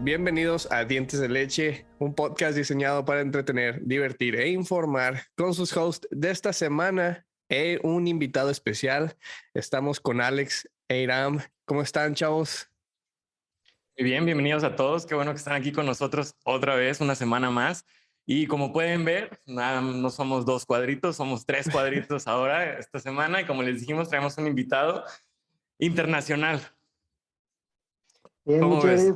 Bienvenidos a Dientes de Leche, un podcast diseñado para entretener, divertir e informar con sus hosts de esta semana e un invitado especial. Estamos con Alex e Iram. ¿Cómo están, chavos? Muy bien, bienvenidos a todos. Qué bueno que están aquí con nosotros otra vez, una semana más. Y como pueden ver, no somos 2 cuadritos, somos 3 cuadritos ahora esta semana. Y como les dijimos, traemos un invitado internacional. Bien, ¿Cómo ves?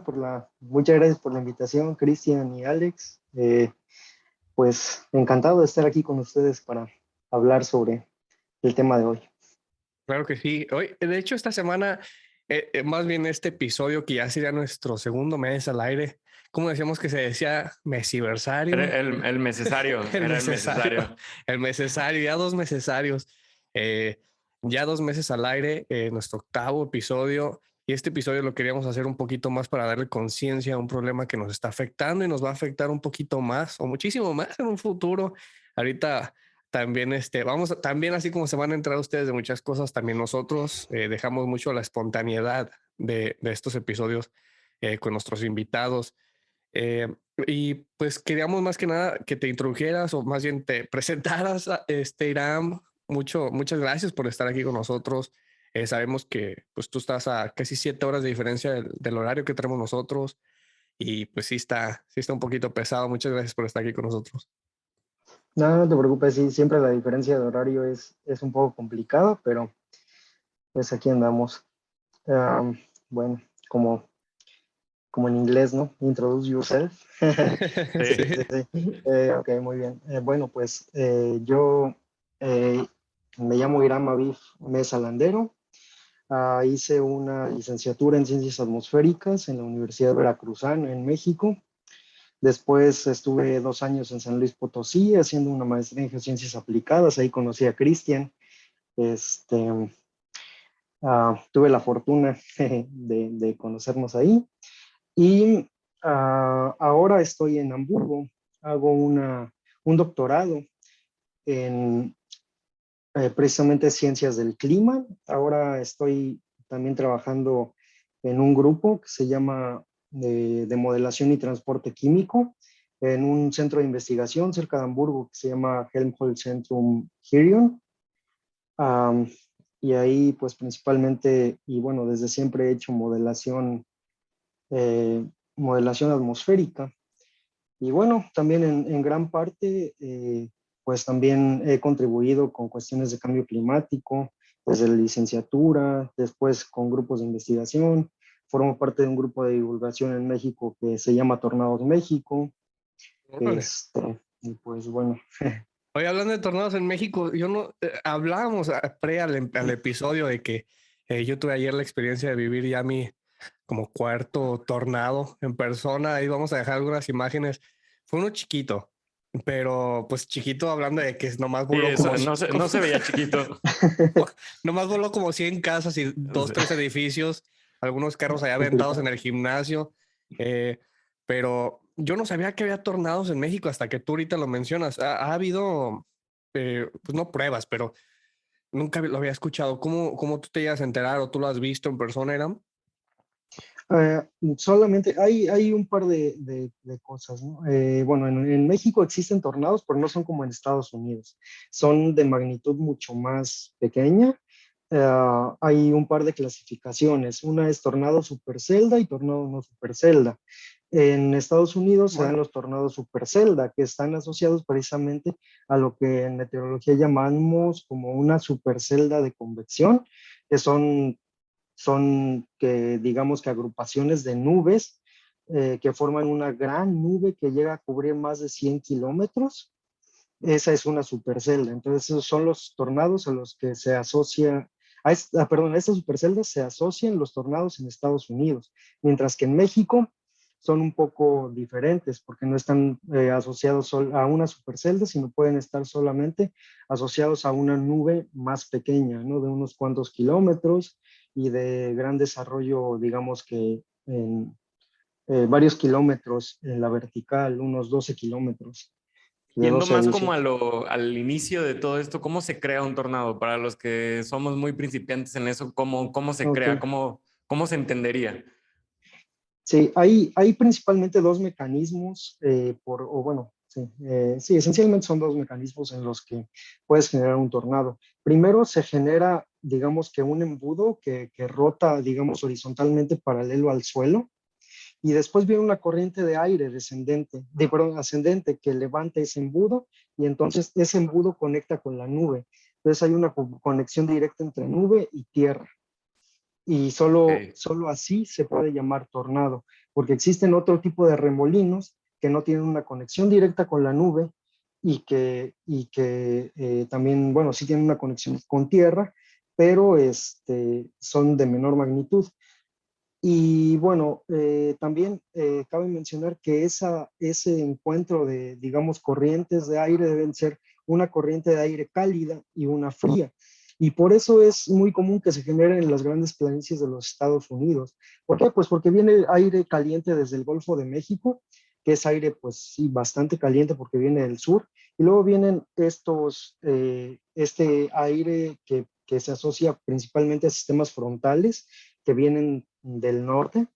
muchas gracias por la invitación, Cristian y Alex. Pues encantado de estar aquí con ustedes para hablar sobre el tema de hoy. Claro que sí. Hoy, de hecho, esta semana, más bien este episodio que ya sería nuestro segundo mes al aire, como decíamos que se decía mesiversario. Era el necesario. El necesario, ya 2 necesarios. Ya 2 meses al aire, nuestro octavo episodio. Y este episodio lo queríamos hacer un poquito más para darle conciencia a un problema que nos está afectando y nos va a afectar un poquito más o muchísimo más en un futuro. Ahorita también también así como se van a enterar ustedes de muchas cosas, también nosotros dejamos mucho la espontaneidad de estos episodios con nuestros invitados. Eh, y pues queríamos más que nada que te introdujeras o más bien te presentaras, Iram. Muchas gracias por estar aquí con nosotros. Sabemos que pues tú estás a casi 7 horas de diferencia del horario que tenemos nosotros y pues sí está un poquito pesado. Muchas gracias por estar aquí con nosotros. No te preocupes, sí, siempre la diferencia de horario es un poco complicada, pero pues aquí andamos. Bueno, como en inglés, ¿no? Introduce yourself. Sí, Sí. sí, sí. Ok, muy bien. Bueno, pues yo me llamo Iram Aviv Mesa Landero. Hice una licenciatura en Ciencias Atmosféricas en la Universidad Veracruzana en México. Después estuve 2 años en San Luis Potosí haciendo una maestría en Geociencias Aplicadas. Ahí conocí a Cristian. Este, tuve la fortuna de conocernos ahí. Y ahora estoy en Hamburgo. Hago un doctorado en precisamente ciencias del clima. Ahora estoy también trabajando en un grupo que se llama de modelación y transporte químico en un centro de investigación cerca de Hamburgo que se llama Helmholtz Zentrum Hirion. Um, y ahí pues principalmente, y bueno, desde siempre he hecho eh, modelación atmosférica. Y bueno, también en gran parte, pues también he contribuido con cuestiones de cambio climático, desde la licenciatura, después con grupos de investigación. Formo parte de un grupo de divulgación en México que se llama Tornados México. Órale. Y pues bueno. Oye, hablando de tornados en México, yo no hablábamos al episodio de que yo tuve ayer la experiencia de vivir ya mi como cuarto tornado en persona. Ahí vamos a dejar algunas imágenes. Fue uno chiquito, pero pues chiquito hablando de que nomás Sí, voló eso no se veía chiquito. nomás voló como 100 casas y 2, 3 edificios, algunos carros allá aventados en el gimnasio. Eh, pero yo no sabía que había tornados en México hasta que tú ahorita lo mencionas. Ha habido, pues no pruebas, pero nunca lo había escuchado. ¿Cómo tú te llegas a enterar o tú lo has visto en persona, Eram? Eh, Solamente hay un par de cosas, ¿no? Bueno, en México existen tornados, pero no son como en Estados Unidos. Son de magnitud mucho más pequeña. Hay un par de clasificaciones. Una es tornado supercelda y tornado no supercelda. En Estados Unidos se dan los tornados supercelda, que están asociados precisamente a lo que en meteorología llamamos como una supercelda de convección, que son que digamos que agrupaciones de nubes que forman una gran nube que llega a cubrir más de 100 kilómetros. Esa es una supercelda. Entonces, esos son los tornados a los que se asocia, perdón, a estas superceldas se asocian los tornados en Estados Unidos, mientras que en México son un poco diferentes porque no están asociados a una supercelda, sino pueden estar solamente asociados a una nube más pequeña, ¿no? De unos cuantos kilómetros y de gran desarrollo, digamos que en varios kilómetros en la vertical, unos 12 kilómetros, de Yendo 12 a más como 18. al inicio de todo esto, ¿cómo se crea un tornado? Para los que somos muy principiantes en eso, ¿cómo se Ok. crea? ¿Cómo se entendería? Sí, hay principalmente dos mecanismos, sí, esencialmente son dos mecanismos en los que puedes generar un tornado. Primero se genera, digamos que un embudo que rota, digamos, horizontalmente paralelo al suelo, y después viene una corriente de aire perdón, ascendente que levanta ese embudo, y entonces ese embudo conecta con la nube. Entonces hay una conexión directa entre nube y tierra, y Ok. solo así se puede llamar tornado, porque existen otro tipo de remolinos que no tienen una conexión directa con la nube y que también, bueno, sí tienen una conexión con tierra, pero son de menor magnitud. Y bueno, también cabe mencionar que ese encuentro de, digamos, corrientes de aire deben ser una corriente de aire cálida y una fría. Y por eso es muy común que se generen en las grandes planicies de los Estados Unidos. ¿Por qué? Pues porque viene aire caliente desde el Golfo de México, que es aire, pues sí, bastante caliente porque viene del sur. Y luego vienen este aire que se asocia principalmente a sistemas frontales que vienen del norte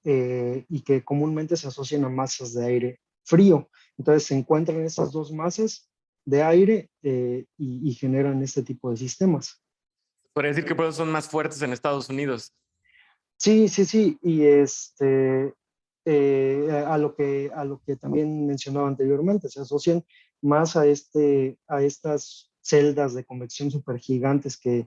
y que comúnmente se asocian a masas de aire frío. Entonces se encuentran esas dos masas de aire y generan este tipo de sistemas. Podría decir que por eso son más fuertes en Estados Unidos. Sí, sí, sí. Y a lo que también mencionaba anteriormente, se asocian más a estas celdas de convección supergigantes que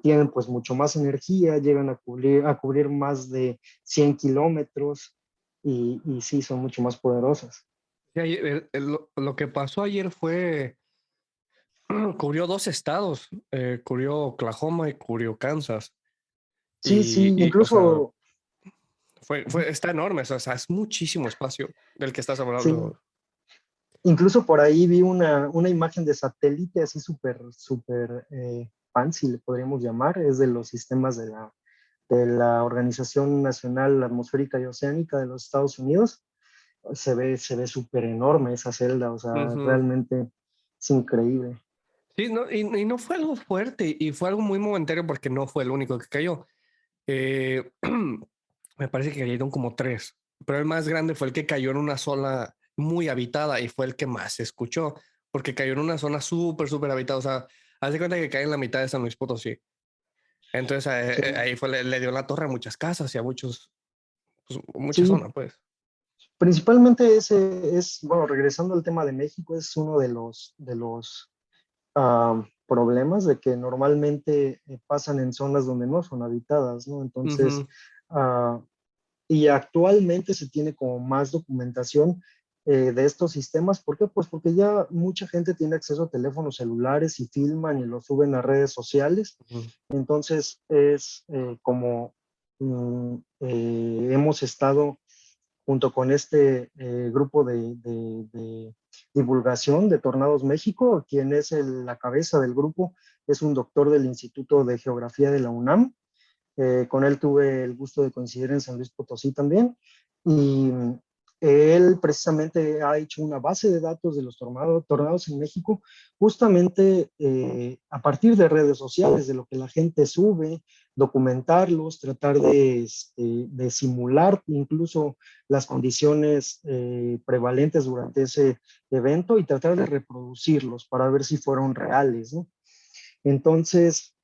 tienen pues mucho más energía, llegan a cubrir más de 100 kilómetros y sí, son mucho más poderosas. Sí, lo que pasó ayer fue, cubrió dos estados, cubrió Oklahoma y cubrió Kansas. Sí, sí, O sea, incluso, está enorme, o sea, es muchísimo espacio del que estás sí, hablando. incluso por ahí vi una imagen de satélite así súper, súper fancy, le podríamos llamar, es de los sistemas de la Organización Nacional Atmosférica y Oceánica de los Estados Unidos. Se ve súper enorme esa celda, o sea, Ujú. realmente es increíble. Sí, no, y no fue algo fuerte, y fue algo muy momentario porque no fue el único que cayó. Eh, me parece que cayeron como tres, pero el más grande fue el que cayó en una zona muy habitada y fue el que más se escuchó, porque cayó en una zona súper, súper habitada. O sea, haz de cuenta que cae en la mitad de San Luis Potosí. Entonces Sí, ahí fue, le dio la torre a muchas casas y a muchas sí, zonas, pues. principalmente bueno, regresando al tema de México, es uno de los problemas de que normalmente pasan en zonas donde no son habitadas, ¿no? Entonces, Ujú. ah, y actualmente se tiene como más documentación de estos sistemas. ¿Por qué? Pues porque ya mucha gente tiene acceso a teléfonos celulares y filman y lo suben a redes sociales. Ujú. Entonces, es como hemos estado junto con este grupo de divulgación de Tornados México, quien es la cabeza del grupo, es un doctor del Instituto de Geografía de la UNAM. Con él tuve el gusto de coincidir en San Luis Potosí también. Y él precisamente ha hecho una base de datos de los tornados en México, justamente a partir de redes sociales, de lo que la gente sube, documentarlos, tratar de simular incluso las condiciones prevalentes durante ese evento y tratar de reproducirlos para ver si fueron reales, ¿no? Entonces,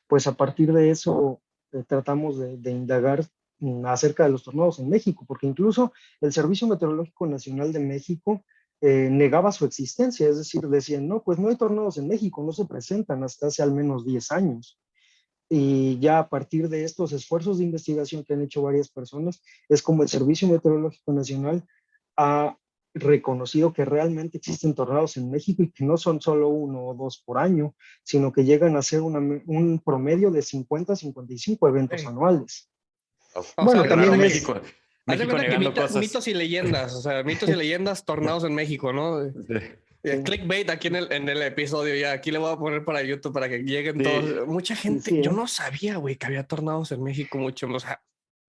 pues a partir de eso tratamos de indagar acerca de los tornados en México, porque incluso el Servicio Meteorológico Nacional de México negaba su existencia, es decir, decían, no, pues no hay tornados en México, no se presentan hasta hace al menos 10 años. Y ya a partir de estos esfuerzos de investigación que han hecho varias personas, es como el Servicio Meteorológico Nacional ha reconocido que realmente existen tornados en México y que no son solo uno o dos por año, sino que llegan a ser un promedio de 50 a 55 eventos Hey. anuales. O sea, Bueno, Qué raro, también es, México. haz de México cuenta que negando cosas. mitos y leyendas, o sea, mitos y leyendas, tornados en México, ¿no? sí, Clickbait aquí en el episodio, ya aquí le voy a poner para YouTube para que lleguen Sí, todos. Mucha sí, gente, yo no sabía, güey, que había tornados en México mucho. O sea,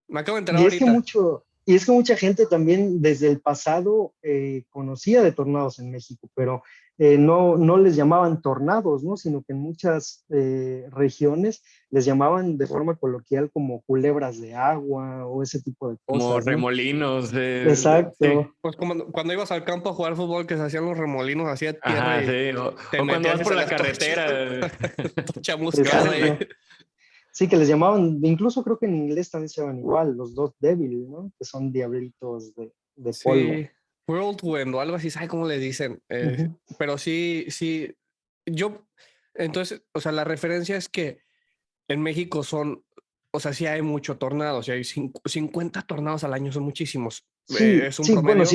me acabo de enterar y es que ahorita. mucho, Y es que mucha gente también desde el pasado conocía de tornados en México, pero no les llamaban tornados, ¿no? Sino que en muchas regiones les llamaban de forma coloquial como culebras de agua o ese tipo de Como cosas, ¿no? remolinos. Sí. Exacto, Pues como cuando ibas al campo a jugar fútbol, que se hacían los remolinos, hacía tierra Ajá, y sí. te O cuando metías vas y por la salías todo carretera. Que chamuscado hacen, ahí. exacto. Sí, que les llamaban, incluso creo que en inglés también se llaman igual, los dos Devil, ¿no? Que son diablitos de polvo. Sí, Whirlwind o algo así, ¿sabes cómo le dicen? Ujú. Pero sí, sí, yo, entonces, o sea, la referencia es que en México son, o sea, sí hay mucho tornado, o sea, hay 50 tornados al año, son muchísimos. Sí, Es un sí, bueno, promedio.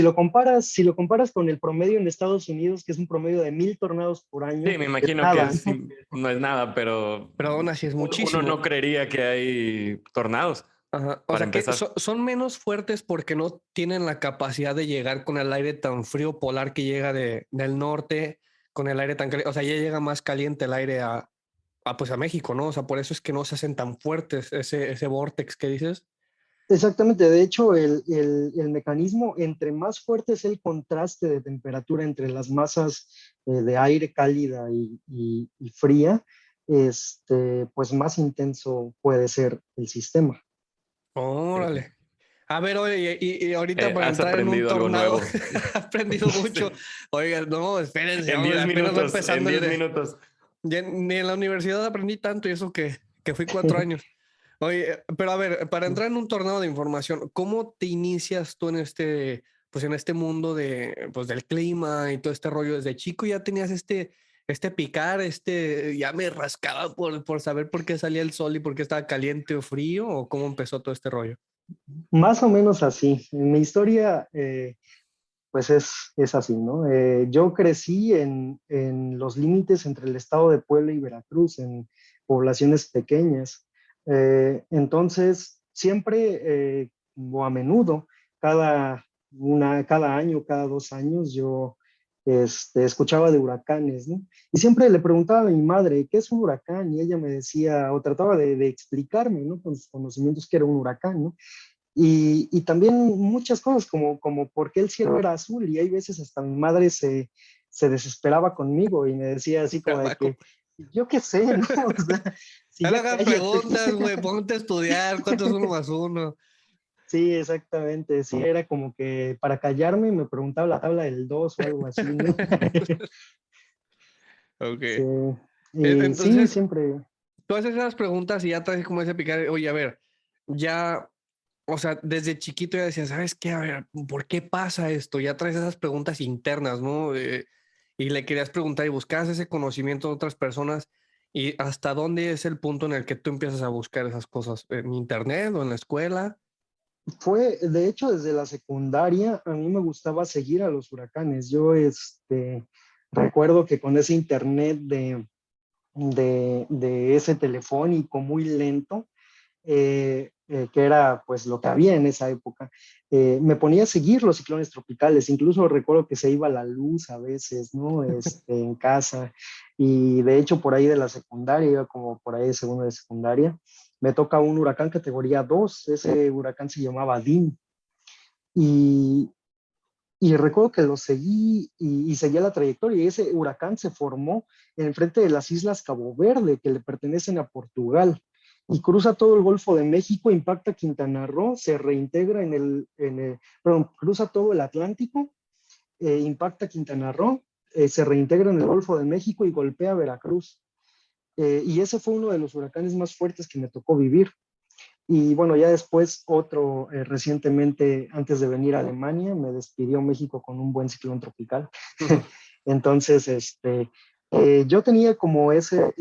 si lo comparas con el promedio en Estados Unidos, que es un promedio de 1,000 tornados por sí, año, me es imagino que nada, ¿no? no es nada, pero Pero aún así es uno no muchísimo. creería que hay tornados, Ajá. O para sea que empezar. son menos fuertes porque no tienen la capacidad de llegar con el aire tan frío polar que llega del norte, con el aire tan caliente. O sea, ya llega más caliente el aire pues a México, ¿no? O sea, por eso es que no se hacen tan fuertes ese vortex que dices. Exactamente, de hecho, el mecanismo, entre más fuerte es el contraste de temperatura entre las masas de aire cálida y fría, pues más intenso puede ser el sistema. Órale. A ver, oye, y ahorita para Has entrar en un aprendido algo tornado, nuevo. he aprendido mucho. Sí. Oiga, no, espérense, En 10 apenas va minutos, en empezando 10 minutos. ni en la universidad aprendí tanto y eso que fui 4 años. Oye, pero a ver, para entrar en un tornado de información, ¿cómo te inicias tú en pues en este mundo pues del clima y todo este rollo? Desde chico ya tenías este picar, ya me rascaba por saber por qué salía el sol y por qué estaba caliente o frío, o cómo empezó todo este rollo. Más o menos así. En mi historia, pues es así, ¿no? Yo crecí en los límites entre el estado de Puebla y Veracruz, en poblaciones pequeñas. Entonces, siempre o a menudo, cada año, cada 2 años, yo escuchaba de huracanes, ¿no? Y siempre le preguntaba a mi madre, ¿qué es un huracán? Y ella me decía, o trataba de explicarme, ¿no? Con sus conocimientos, que era un huracán, ¿no? Y también muchas cosas como por qué el cielo era azul y hay veces hasta mi madre se desesperaba conmigo y me decía así como de Chamaco. que yo qué sé, ¿no? O sea, si Ya no ya hagas cállate. preguntas, güey, ponte a estudiar, ¿cuánto es 1 más 1? Sí, exactamente, sí, era como que para callarme me preguntaba la tabla del 2 o algo así, ¿no? Ok. Sí, y sí, Entonces, siempre. tú haces esas preguntas y ya traes como ese picar, oye, a ver, ya, o sea, desde chiquito ya decías, ¿sabes qué? A ver, ¿por qué pasa esto? Ya traes esas preguntas internas, ¿no? Y le querías preguntar y buscabas ese conocimiento de otras personas. ¿Y hasta dónde es el punto en el que tú empiezas a buscar esas cosas? ¿En internet o en la escuela? Fue, de hecho, desde la secundaria a mí me gustaba seguir a los huracanes. Yo, recuerdo que con ese internet de ese telefónico muy lento, que era pues lo que había en esa época, me ponía a seguir los ciclones tropicales. Incluso recuerdo que se iba la luz a veces, ¿no? En casa. Y de hecho por ahí de la secundaria, iba como por ahí de segundo de secundaria, me toca un huracán categoría 2. Ese huracán se llamaba DIN. Y, y recuerdo que lo seguí y seguía la trayectoria. Y ese huracán se formó enfrente de las islas Cabo Verde, que le pertenecen a Portugal. Y cruza todo el Golfo de México, impacta Quintana Roo, se reintegra perdón, cruza todo el Atlántico, impacta Quintana Roo, se reintegra en el Golfo de México y golpea Veracruz. Y ese fue uno de los huracanes más fuertes que me tocó vivir. Y bueno, ya después otro, recientemente, antes de venir a Alemania, me despidió México con un buen ciclón tropical. Entonces, yo tenía como esas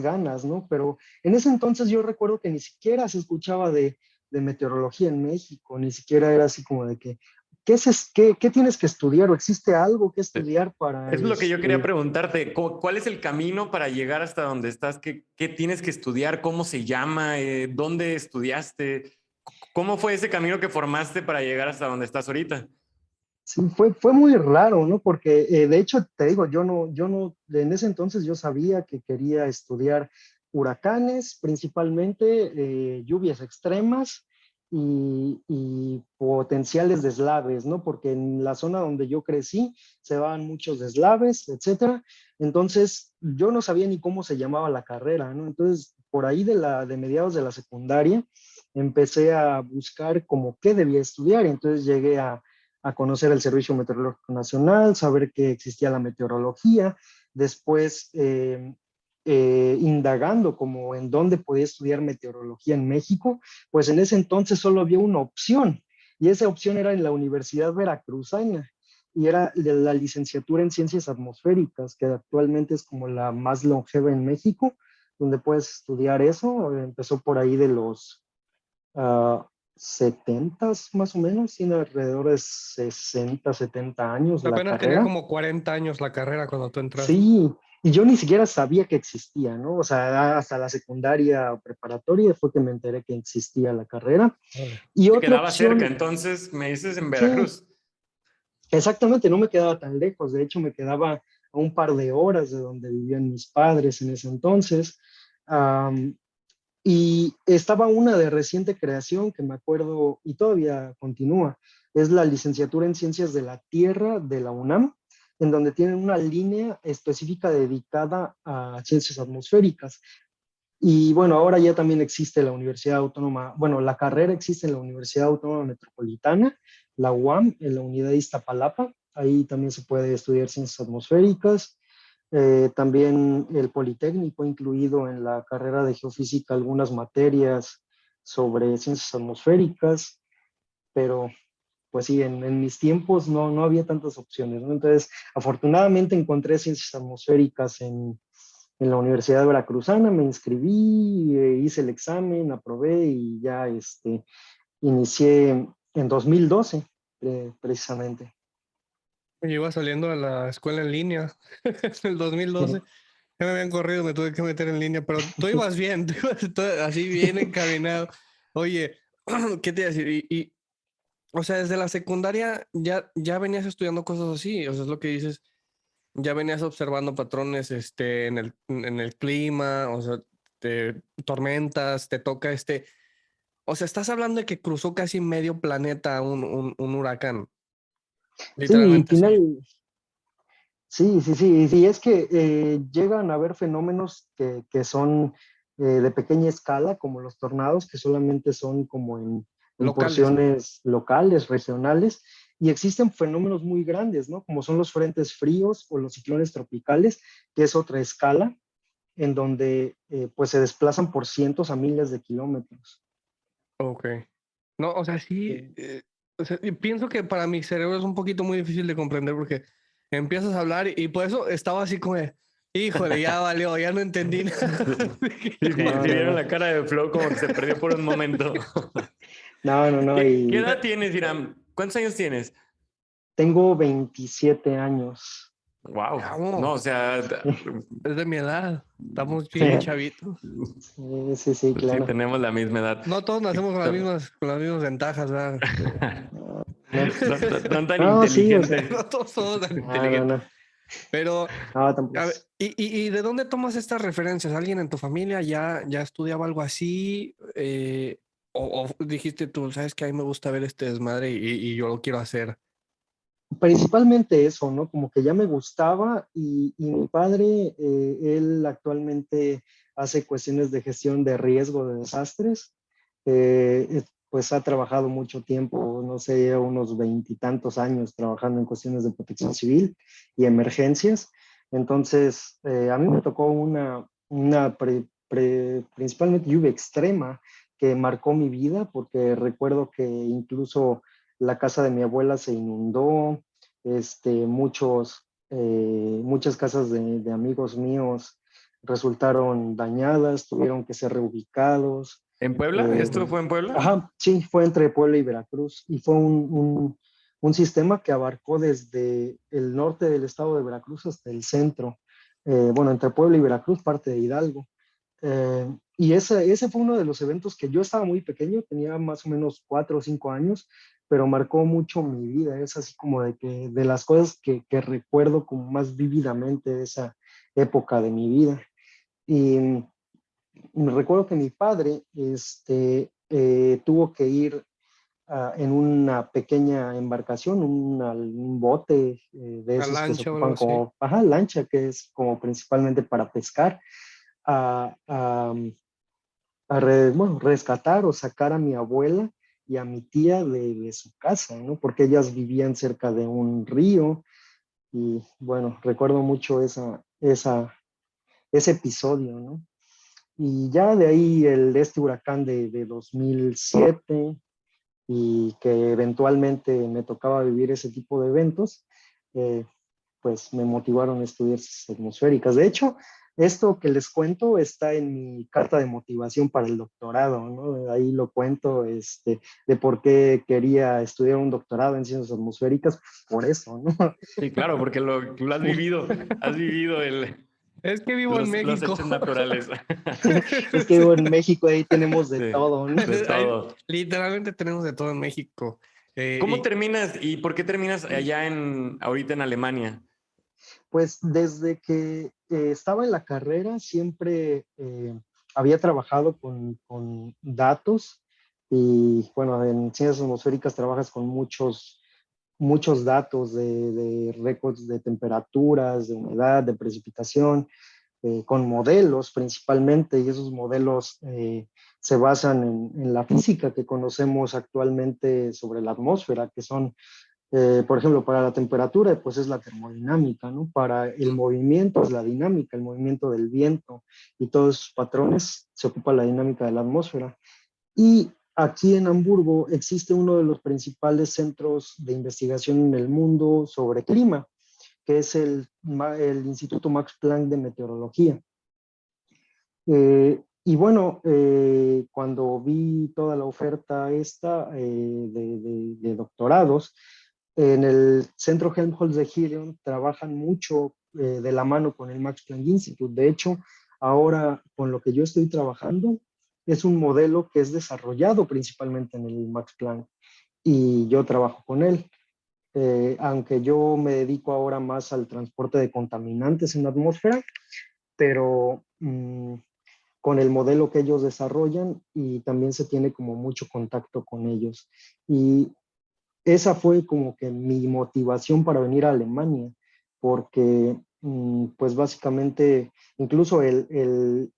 ganas, ¿no? Pero en ese entonces yo recuerdo que ni siquiera se escuchaba de meteorología en México, ni siquiera era así como de que, ¿qué tienes que estudiar? ¿O existe algo que estudiar para Eso es lo que yo quería preguntarte. ¿Cuál es el camino para llegar hasta donde estás? ¿Qué tienes que estudiar? ¿Cómo se llama? ¿Dónde estudiaste? ¿Cómo fue ese camino que formaste para llegar hasta donde estás ahorita? Sí, fue muy raro, ¿no? Porque de hecho, te digo, yo no, en ese entonces yo sabía que quería estudiar huracanes, principalmente lluvias extremas y potenciales deslaves, ¿no? Porque en la zona donde yo crecí se van muchos deslaves, etcétera. Entonces, yo no sabía ni cómo se llamaba la carrera, ¿no? Entonces, por ahí de mediados de la secundaria, empecé a buscar como qué debía estudiar. Y entonces llegué a conocer el Servicio Meteorológico Nacional, saber que existía la meteorología. Después, indagando como en dónde podía estudiar meteorología en México, pues en ese entonces solo había una opción, y esa opción era en la Universidad Veracruzana, y era la licenciatura en Ciencias Atmosféricas, que actualmente es como la más longeva en México, donde puedes estudiar eso. Empezó por ahí de los 70 más o menos, tiene alrededor de 60, 70 años la Apenas tenía carrera. como 40 años la carrera cuando tú entraste. Sí, y yo ni siquiera sabía que existía, ¿no? O sea, hasta la secundaria o preparatoria fue que me enteré que existía la carrera. Vale. Y Te otra quedaba cerca, opción, entonces me dices en sí, Veracruz. exactamente, no me quedaba tan lejos. De hecho, me quedaba a un par de horas de donde vivían mis padres en ese entonces. Am, y estaba una de reciente creación que me acuerdo y todavía continúa. Es la licenciatura en Ciencias de la Tierra de la UNAM, en donde tienen una línea específica dedicada a ciencias atmosféricas. Y bueno, ahora ya también existe la Universidad Autónoma, bueno, la carrera existe en la Universidad Autónoma Metropolitana, la UAM, en la unidad de Iztapalapa. Ahí también se puede estudiar ciencias atmosféricas. También el Politécnico ha incluido en la carrera de geofísica algunas materias sobre ciencias atmosféricas, pero pues sí, en mis tiempos no había tantas opciones, ¿no? Entonces, afortunadamente encontré ciencias atmosféricas en la Universidad Veracruzana, me inscribí, hice el examen, aprobé y ya inicié en 2012, precisamente. Yo iba saliendo de la escuela en línea en el 2012. Ya me habían corrido, me tuve que meter en línea, pero tú ibas bien, tú ibas así bien encaminado. Oye, ¿qué te iba a decir? O sea, desde la secundaria ya venías estudiando cosas así, o sea, es lo que dices, ya venías observando patrones en el clima, o sea, tormentas, te toca o sea, estás hablando de que cruzó casi medio planeta un huracán, Sí, literalmente así. sí, es que llegan a haber fenómenos que son de pequeña escala, como los tornados, que solamente son como en Locales. porciones locales, regionales, y existen fenómenos muy grandes, ¿no? Como son los frentes fríos o los ciclones tropicales, que es otra escala, en donde pues se desplazan por cientos a miles de kilómetros. Ok. No, o sea, sí, o sea, y pienso que para mi cerebro es un poquito muy difícil de comprender porque empiezas a hablar y por eso estaba así como de, híjole, ya valió, ya no entendí nada. Sí, sí, No, sí no, vieron no, la cara de Flo como que se perdió por un momento. no, ¿Qué y edad tienes, Iram? ¿Cuántos años tienes? tengo 27 años. Wow. No, Vamos, o sea, es de mi edad, estamos bien chavitos. Sí, sí, sí, sí, claro. tenemos la misma edad. No todos nacemos con las mismas ventajas, ¿verdad? No, no, No tan no, sí, o sea, inteligente. No todos somos tan no, inteligentes. no, Pero, no, tampoco. a ver, ¿y de dónde tomas estas referencias? ¿Alguien en tu familia ya estudiaba algo así? O dijiste tú, sabes que a mí me gusta ver este desmadre y yo lo quiero hacer. Principalmente eso, ¿no? Como que ya me gustaba y mi padre, él actualmente hace cuestiones de gestión de riesgo de desastres. Pues ha trabajado mucho tiempo, no sé, unos veintitantos años trabajando en cuestiones de protección civil y emergencias. Entonces, a mí me tocó principalmente lluvia extrema que marcó mi vida, porque recuerdo que incluso la casa de mi abuela se inundó, muchas casas de amigos míos resultaron dañadas, tuvieron que ser reubicados. ¿En Puebla? eh, ¿Esto fue en Puebla? Ajá, sí, fue entre Puebla y Veracruz y fue un sistema que abarcó desde el norte del estado de Veracruz hasta el centro. Bueno, entre Puebla y Veracruz, parte de Hidalgo. Y ese fue uno de los eventos que yo estaba muy pequeño, tenía más o menos 4 o 5 años, pero marcó mucho mi vida. Es así como de las cosas que recuerdo como más vívidamente de esa época de mi vida. Y recuerdo que mi padre tuvo que ir en una pequeña embarcación, un bote de La esos que se lancha o algo ocupan así. como, ajá, lancha, que es como principalmente para pescar, a, a, bueno, rescatar o sacar a mi abuela y a mi tía de su casa, ¿no? Porque ellas vivían cerca de un río y bueno, recuerdo mucho ese episodio, ¿no? Y ya de ahí este huracán de 2007 y que eventualmente me tocaba vivir ese tipo de eventos, eh, pues me motivaron a estudiar ciencias atmosféricas. De hecho, esto que les cuento está en mi carta de motivación para el doctorado, ¿no? Ahí lo cuento, de por qué quería estudiar un doctorado en ciencias atmosféricas, por eso, ¿no? Sí, claro, porque lo has vivido Es que vivo en los México. hechos naturales. Es que en México ahí tenemos de Sí, todo, ¿no? de todo. Literalmente tenemos de todo en México. ¿Cómo Y terminas y por qué terminas allá ahorita en Alemania? Pues desde que estaba en la carrera siempre había trabajado con datos y bueno, en ciencias atmosféricas trabajas con muchos datos de récords de temperaturas, de humedad, de precipitación, con modelos principalmente, y esos modelos se basan en la física que conocemos actualmente sobre la atmósfera, que son por ejemplo, para la temperatura, pues es la termodinámica, ¿no? Para el movimiento es la dinámica, el movimiento del viento y todos esos patrones se ocupa la dinámica de la atmósfera. Y aquí en Hamburgo existe uno de los principales centros de investigación en el mundo sobre clima, que es el Instituto Max Planck de Meteorología. Y bueno, cuando vi toda la oferta esta de doctorados, en el Centro Helmholtz de Helion trabajan mucho de la mano con el Max Planck Institute. De hecho, ahora con lo que yo estoy trabajando es un modelo que es desarrollado principalmente en el Max Planck y yo trabajo con él. Aunque yo me dedico ahora más al transporte de contaminantes en la atmósfera, pero con el modelo que ellos desarrollan y también se tiene como mucho contacto con ellos. Y esa fue como que mi motivación para venir a Alemania, porque pues básicamente incluso el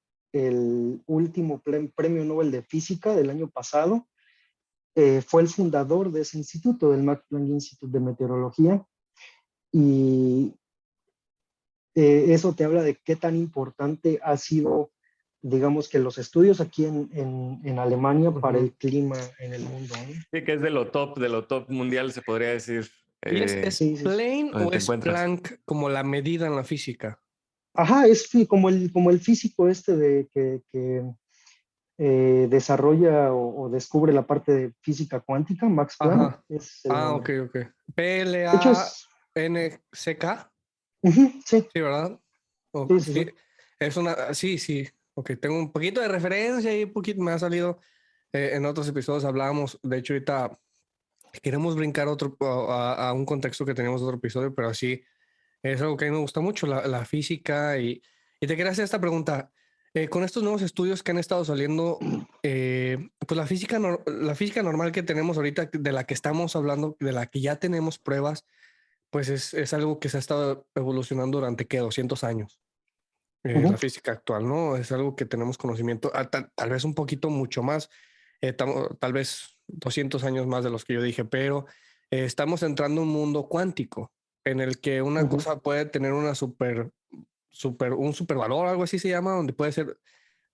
último premio Nobel de Física del año pasado fue el fundador de ese instituto, del Max Planck Institute de Meteorología, y eso te habla de qué tan importante ha sido, digamos que los estudios aquí en Alemania para ujú. el clima en el mundo, ¿no? Sí, que es de lo top mundial, se podría decir, ¿Y es Sí, sí, sí. Plane donde o te es encuentras. Planck como la medida en la física? Ajá, es como el físico de que desarrolla o descubre la parte de física cuántica, Max Planck, Ajá. es el Ah, ok, nombre. ok. De hecho, es... P-L-A-N-C-K. Ujú, sí, Sí, ¿verdad? sí, sí, Sí, sí. es una, sí, sí. Ok, tengo un poquito de referencia y un poquito me ha salido en otros episodios hablábamos, de hecho ahorita queremos brincar a un contexto que teníamos otro episodio, pero así es algo que a mí me gusta mucho, la física y te quería hacer esta pregunta. Con estos nuevos estudios que han estado saliendo, pues la física normal que tenemos ahorita, de la que estamos hablando, de la que ya tenemos pruebas, pues es algo que se ha estado evolucionando durante, ¿qué? 200 años. La Ujú. física actual, ¿no? Es algo que tenemos conocimiento, tal vez un poquito mucho más, tal vez 200 años más de los que yo dije, pero estamos entrando en un mundo cuántico en el que una Ujú. cosa puede tener un supervalor, algo así se llama, donde puede ser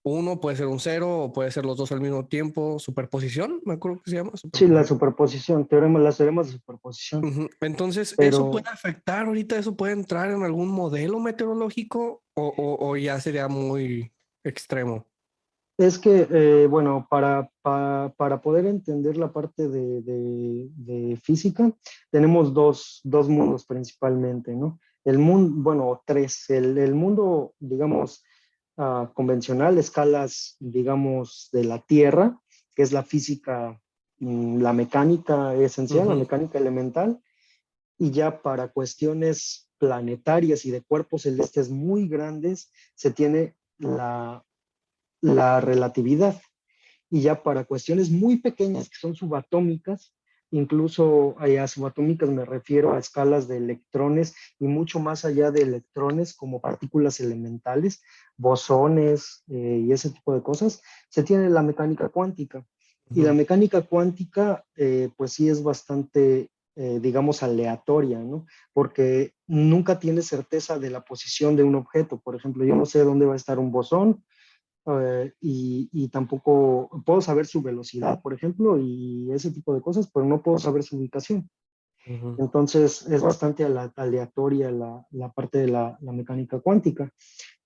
uno, puede ser un cero, o puede ser los dos al mismo tiempo, superposición, me acuerdo que se llama, Sí, la superposición. superposición, las teoremas de superposición, Ujú. Entonces, ¿eso pero puede afectar ahorita? ¿Eso puede entrar en algún modelo meteorológico o ya sería muy extremo? es que, bueno, para poder entender la parte de física, tenemos dos mundos principalmente, ¿no? El mundo, bueno, tres. El mundo, digamos, convencional, escalas, digamos, de la Tierra, que es la física, la mecánica esencial, la Ujú. mecánica elemental, y ya para cuestiones planetarias y de cuerpos celestes muy grandes, se tiene la relatividad. y ya para cuestiones muy pequeñas que son subatómicas, incluso a subatómicas me refiero a escalas de electrones y mucho más allá de electrones como partículas elementales, bosones y ese tipo de cosas, se tiene la mecánica cuántica. Y la Ujú. mecánica cuántica, pues sí es bastante, digamos, aleatoria, ¿no? Porque nunca tienes certeza de la posición de un objeto. Por ejemplo, yo no sé dónde va a estar un bosón, y tampoco puedo saber su velocidad, por ejemplo, y ese tipo de cosas, pero no puedo saber su ubicación. Ujú. Entonces es bastante aleatoria la parte de la mecánica cuántica,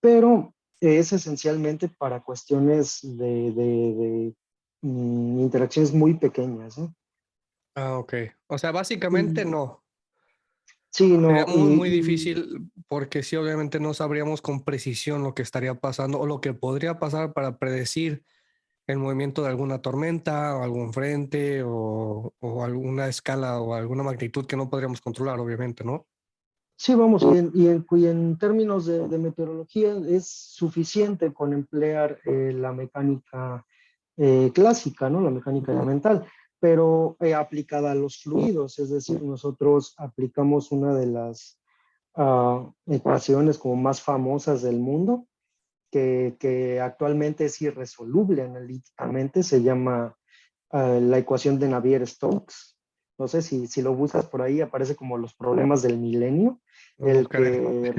pero es esencialmente para cuestiones de interacciones muy pequeñas, ¿no? Ah, ok. O sea, básicamente Y, no. sí, Sería no, muy, muy difícil porque sí, obviamente no sabríamos con precisión lo que estaría pasando o lo que podría pasar para predecir el movimiento de alguna tormenta o algún frente o alguna escala o alguna magnitud que no podríamos controlar, obviamente, ¿no? sí, vamos, y en términos de meteorología es suficiente con emplear la mecánica clásica, ¿no? La mecánica Ujú. elemental, pero aplicada a los fluidos, es decir, nosotros aplicamos una de las ecuaciones como más famosas del mundo, que actualmente es irresoluble analíticamente, se llama la ecuación de Navier-Stokes. No sé si lo buscas por ahí, aparece como los problemas del milenio, Oh, el caray. que,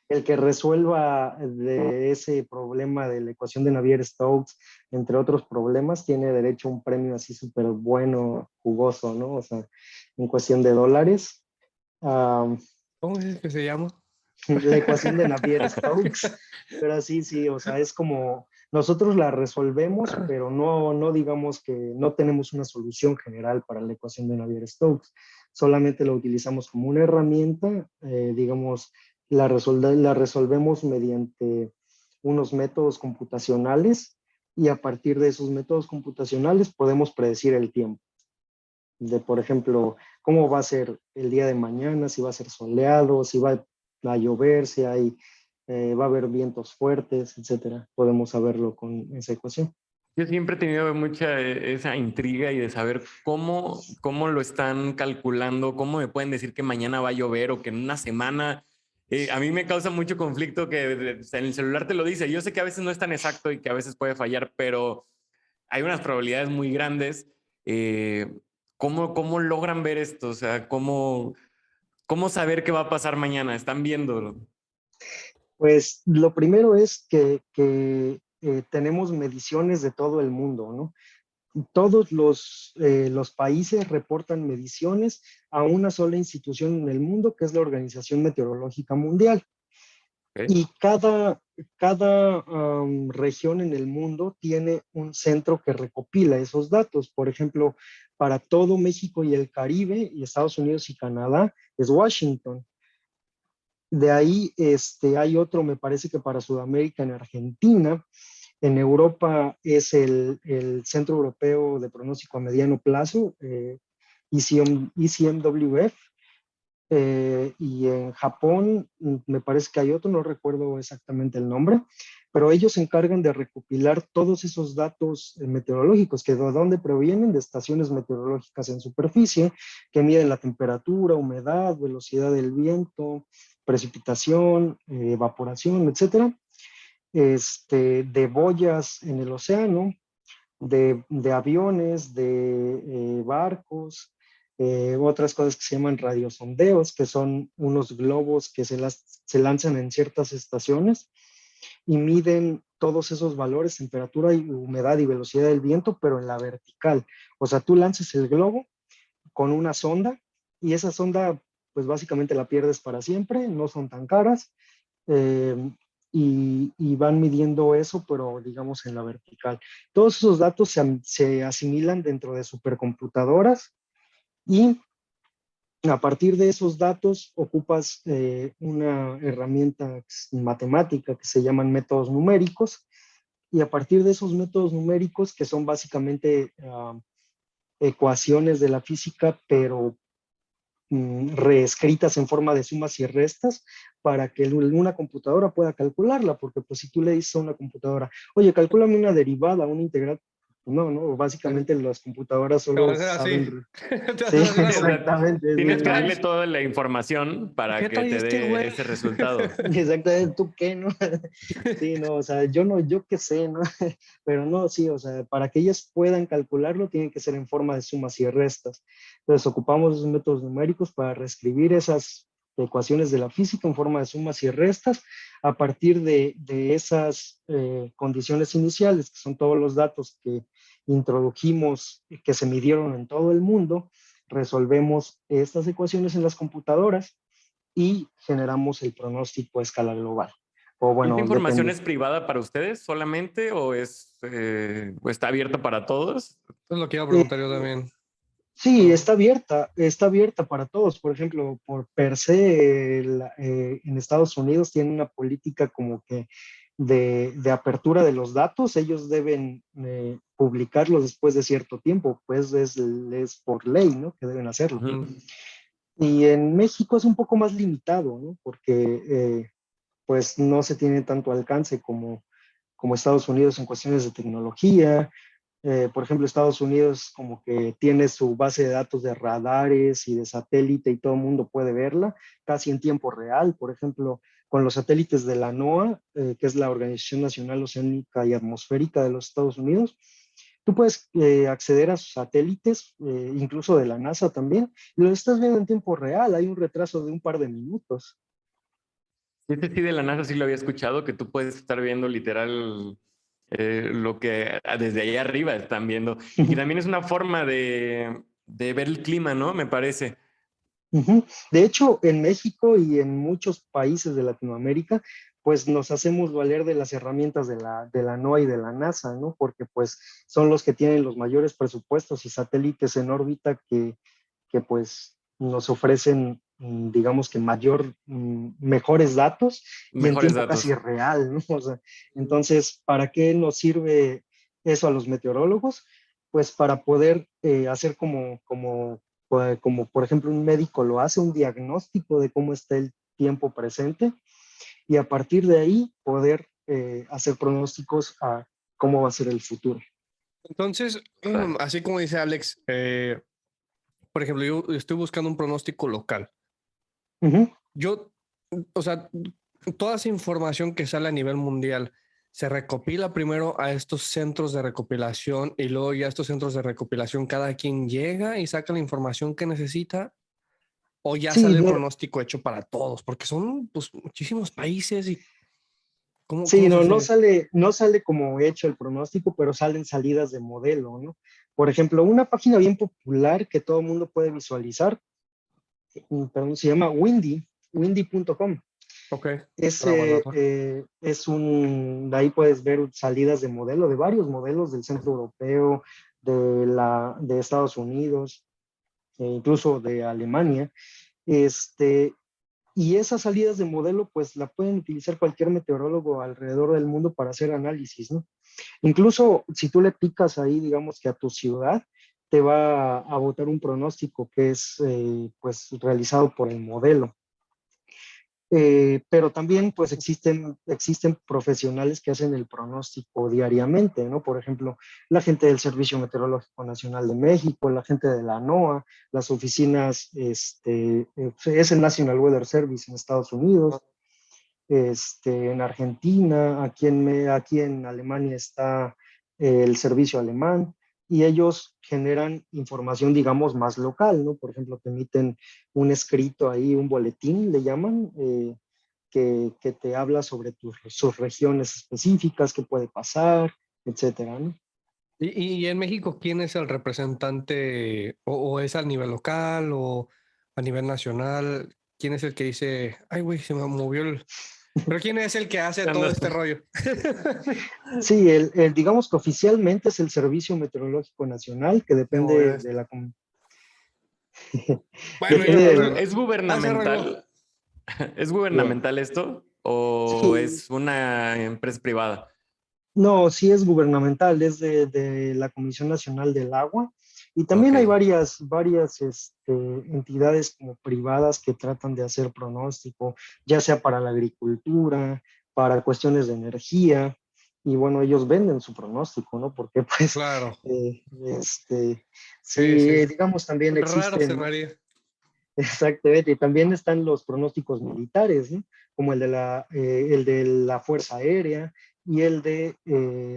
el que resuelva de ese problema de la ecuación de Navier-Stokes, entre otros problemas, tiene derecho a un premio así súper bueno, jugoso, ¿no? O sea, en cuestión de dólares. Um, ¿Cómo es que se llama? la ecuación de Navier-Stokes, pero sí, sí, o sea, es como nosotros la resolvemos, pero no digamos que no tenemos una solución general para la ecuación de Navier-Stokes, solamente la utilizamos como una herramienta, digamos, la resolvemos mediante unos métodos computacionales y a partir de esos métodos computacionales podemos predecir el tiempo de, por ejemplo, cómo va a ser el día de mañana, si va a ser soleado, si va a llover, si hay, va a haber vientos fuertes, etcétera. Podemos saberlo con esa ecuación. Yo siempre he tenido mucha esa intriga y de saber cómo lo están calculando, cómo me pueden decir que mañana va a llover o que en una semana. A mí me causa mucho conflicto que o sea, en el celular te lo dice. Yo sé que a veces no es tan exacto y que a veces puede fallar, pero hay unas probabilidades muy grandes. Eh, ¿Cómo logran ver esto? O sea, ¿cómo saber qué va a pasar mañana? ¿Están viéndolo? Pues lo primero es que tenemos mediciones de todo el mundo, ¿no? Todos los países reportan mediciones a una sola institución en el mundo, que es la Organización Meteorológica Mundial. ¿Ok? Y cada región en el mundo tiene un centro que recopila esos datos. Por ejemplo, para todo México y el Caribe, y Estados Unidos y Canadá, es Washington. De ahí hay otro, me parece que para Sudamérica, en Argentina. En Europa es el Centro Europeo de Pronóstico a Mediano Plazo, ECMWF. Y en Japón me parece que hay otro, no recuerdo exactamente el nombre, pero ellos se encargan de recopilar todos esos datos meteorológicos, que de dónde provienen, de estaciones meteorológicas en superficie, que miden la temperatura, humedad, velocidad del viento, precipitación, evaporación, etcétera, de boyas en el océano, de aviones, de barcos, otras cosas que se llaman radiosondeos, que son unos globos que se lanzan en ciertas estaciones y miden todos esos valores, temperatura y humedad y velocidad del viento, pero en la vertical. O sea, tú lanzas el globo con una sonda y esa sonda, pues básicamente la pierdes para siempre, no son tan caras. eh, y van midiendo eso, pero digamos en la vertical. Todos esos datos se asimilan dentro de supercomputadoras y a partir de esos datos ocupas una herramienta matemática que se llaman métodos numéricos y a partir de esos métodos numéricos, que son básicamente ecuaciones de la física, pero reescritas en forma de sumas y restas para que una computadora pueda calcularla, porque pues si tú le dices a una computadora, oye, calcúlame una derivada, una integral, No, básicamente las computadoras Te vas a solo hacer así. saben. Te vas Sí, a hacer O así. sea, exactamente. tienes ¿Qué que darle traes? toda la información para ¿Qué que trae te este dé güey? ese resultado. Exactamente, ¿tú qué, no? Sí, no, o sea, yo no, yo qué sé, ¿no? Pero no, sí, o sea, para que ellas puedan calcularlo, tiene que ser en forma de sumas y restas. Entonces, ocupamos esos métodos numéricos para reescribir esas ecuaciones de la física en forma de sumas y restas a partir de esas condiciones iniciales, que son todos los datos que introdujimos, que se midieron en todo el mundo, resolvemos estas ecuaciones en las computadoras y generamos el pronóstico a escala global. O ¿Y esta bueno, información depende. es privada para ustedes solamente o está abierta para todos? Es lo que iba a Eh, preguntar yo también. sí, Oh, está abierta para todos. Por ejemplo, por per se, en Estados Unidos tienen una política como que de apertura de los datos. Ellos deben publicarlos después de cierto tiempo, pues es por ley, ¿no? Que deben hacerlo. Ujú. mm. Y en México es un poco más limitado, ¿no? Porque pues no se tiene tanto alcance como Estados Unidos en cuestiones de tecnología. Por ejemplo, Estados Unidos como que tiene su base de datos de radares y de satélite y todo el mundo puede verla casi en tiempo real. Por ejemplo, con los satélites de la NOAA, que es la Organización Nacional Oceánica y Atmosférica de los Estados Unidos, tú puedes acceder a sus satélites, incluso de la NASA también, y los estás viendo en tiempo real. Hay un retraso de un par de minutos. Este sí de la NASA sí lo había escuchado, que tú puedes estar viendo literal lo que desde allá arriba están viendo. Y que también es una forma de ver el clima, ¿no? Me parece. Ujú. De hecho, en México y en muchos países de Latinoamérica, pues nos hacemos valer de las herramientas de la NOAA y de la NASA, ¿no? Porque pues son los que tienen los mayores presupuestos y satélites en órbita que pues nos ofrecen, digamos que mejores datos y en Mejores tiempo casi datos. real, ¿no? O sea, entonces, ¿para qué nos sirve eso a los meteorólogos? Pues para poder hacer como por ejemplo un médico lo hace, un diagnóstico de cómo está el tiempo presente y a partir de ahí poder hacer pronósticos a cómo va a ser el futuro. Entonces, Ah, así como dice Alex, por ejemplo, yo estoy buscando un pronóstico local. Ujú. Yo, o sea, toda esa información que sale a nivel mundial se recopila primero a estos centros de recopilación y luego ya estos centros de recopilación cada quien llega y saca la información que necesita o ya Sí, sale el pronóstico hecho para todos, porque son pues muchísimos países y sí, cómo no, no sucede. sale, no sale como hecho el pronóstico, pero salen salidas de modelo, ¿no? Por ejemplo, una página bien popular que todo el mundo puede visualizar, perdón, se llama windy.com. Ok, para Ese guardarlo. de ahí puedes ver salidas de modelo, de varios modelos del centro europeo, de Estados Unidos, e incluso de Alemania. Este, y esas salidas de modelo, pues la pueden utilizar cualquier meteorólogo alrededor del mundo para hacer análisis, ¿no? Incluso si tú le picas ahí, digamos que a tu ciudad, te va a botar un pronóstico que es pues realizado por el modelo. Pero también pues existen profesionales que hacen el pronóstico diariamente, ¿no? Por ejemplo, la gente del Servicio Meteorológico Nacional de México, la gente de la NOAA, las oficinas, es el National Weather Service en Estados Unidos, en Argentina, aquí en Alemania está el servicio alemán, y ellos generan información, digamos, más local, ¿no? Por ejemplo, te emiten un escrito ahí, un boletín, le llaman, que te habla sobre sus regiones específicas, qué puede pasar, etcétera, ¿no? Y en México, ¿quién es el representante o es a nivel local o a nivel nacional? ¿Quién es el que dice, ay, güey, se me movió el... Pero ¿quién es el que hace todo ando- este rollo? Sí, digamos que oficialmente es el Servicio Meteorológico Nacional, que Se movió depende de esto. la, Bueno, depende ya, de ¿Es, la, es se arregló. gubernamental? ¿Es bien. gubernamental esto? ¿O Sí, es una empresa privada? no, sí es gubernamental, es de la Comisión Nacional del Agua y Ok. también hay varias entidades como privadas que tratan de hacer pronóstico, ya sea para la agricultura, para cuestiones de energía. y bueno, ellos venden su pronóstico, ¿no? Porque pues, Claro. Sí, sí. sí, digamos también Raro se existen, ¿no? María. Exactamente, y también están los pronósticos militares, ¿no? Como el de la Fuerza Aérea y el de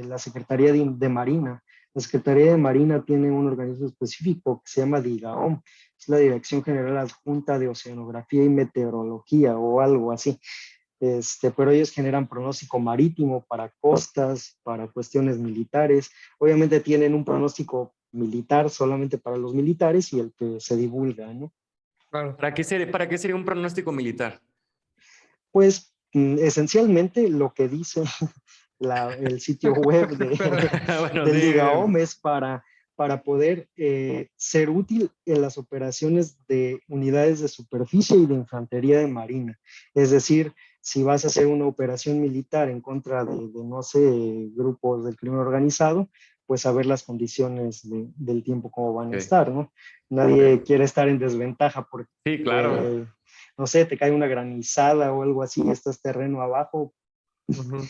la Secretaría de Marina. La Secretaría de Marina tiene un organismo específico que se llama DIGAOM, es la Dirección General Adjunta de Oceanografía y Meteorología o algo así. Pero ellos generan pronóstico marítimo para costas, para cuestiones militares. Obviamente tienen un pronóstico militar solamente para los militares y el que se divulga, ¿no? Claro. Para qué sería un pronóstico militar? Pues esencialmente lo que dice el sitio web Bueno, del sí. DIGAOM es para poder ser útil en las operaciones de unidades de superficie y de infantería de marina. Es decir, si vas a hacer una operación militar en contra no sé, grupos del crimen organizado, pues saber las condiciones del tiempo, cómo van a Okay. estar, ¿no? Nadie quiere estar en desventaja porque Sí, claro. no sé, te cae una granizada o algo así, estás terreno abajo, Uh-huh.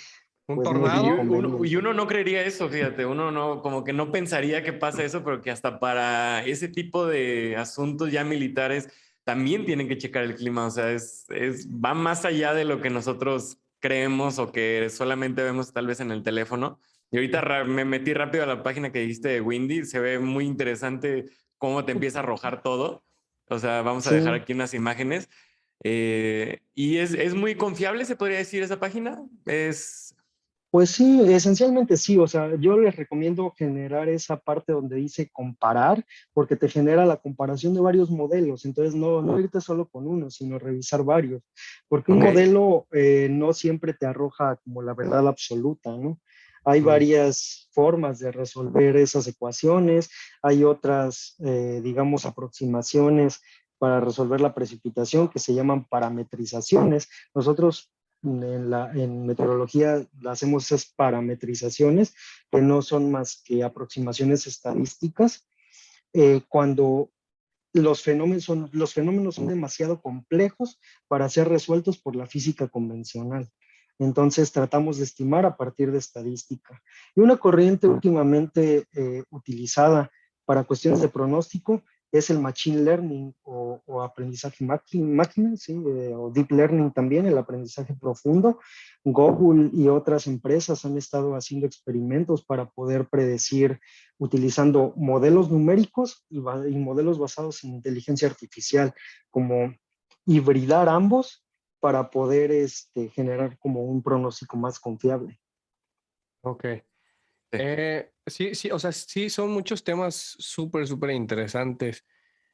¿Un pues no es muy tornado? Y conveniente. uno no creería eso, fíjate, uno no, como que no pensaría que pasa eso, pero que hasta para ese tipo de asuntos ya militares también tienen que checar el clima, o sea, va más allá de lo que nosotros creemos o que solamente vemos tal vez en el teléfono. Y ahorita me metí rápido a la página que dijiste de Windy, se ve muy interesante cómo te empieza a arrojar todo. O sea, vamos a dejar Sí, aquí unas imágenes. Y es muy confiable, se podría decir, esa página. pues sí, esencialmente sí, o sea, yo les recomiendo generar esa parte donde dice comparar, porque te genera la comparación de varios modelos, entonces no irte solo con uno, sino revisar varios, porque un Ok. modelo no siempre te arroja como la verdad absoluta, ¿no? Hay Mm. varias formas de resolver esas ecuaciones, hay otras, digamos, aproximaciones para resolver la precipitación que se llaman parametrizaciones. Nosotros en meteorología hacemos esas parametrizaciones que no son más que aproximaciones estadísticas cuando los fenómenos son demasiado complejos para ser resueltos por la física convencional. Entonces tratamos de estimar a partir de estadística. Y una corriente últimamente utilizada para cuestiones de pronóstico es el machine learning o aprendizaje máquina, ¿sí? O deep learning también, el aprendizaje profundo. Google y otras empresas han estado haciendo experimentos para poder predecir utilizando modelos numéricos y modelos basados en inteligencia artificial, como hibridar ambos para poder generar como un pronóstico más confiable. Ok. Sí. Sí, sí, o sea, sí, son muchos temas súper, súper interesantes.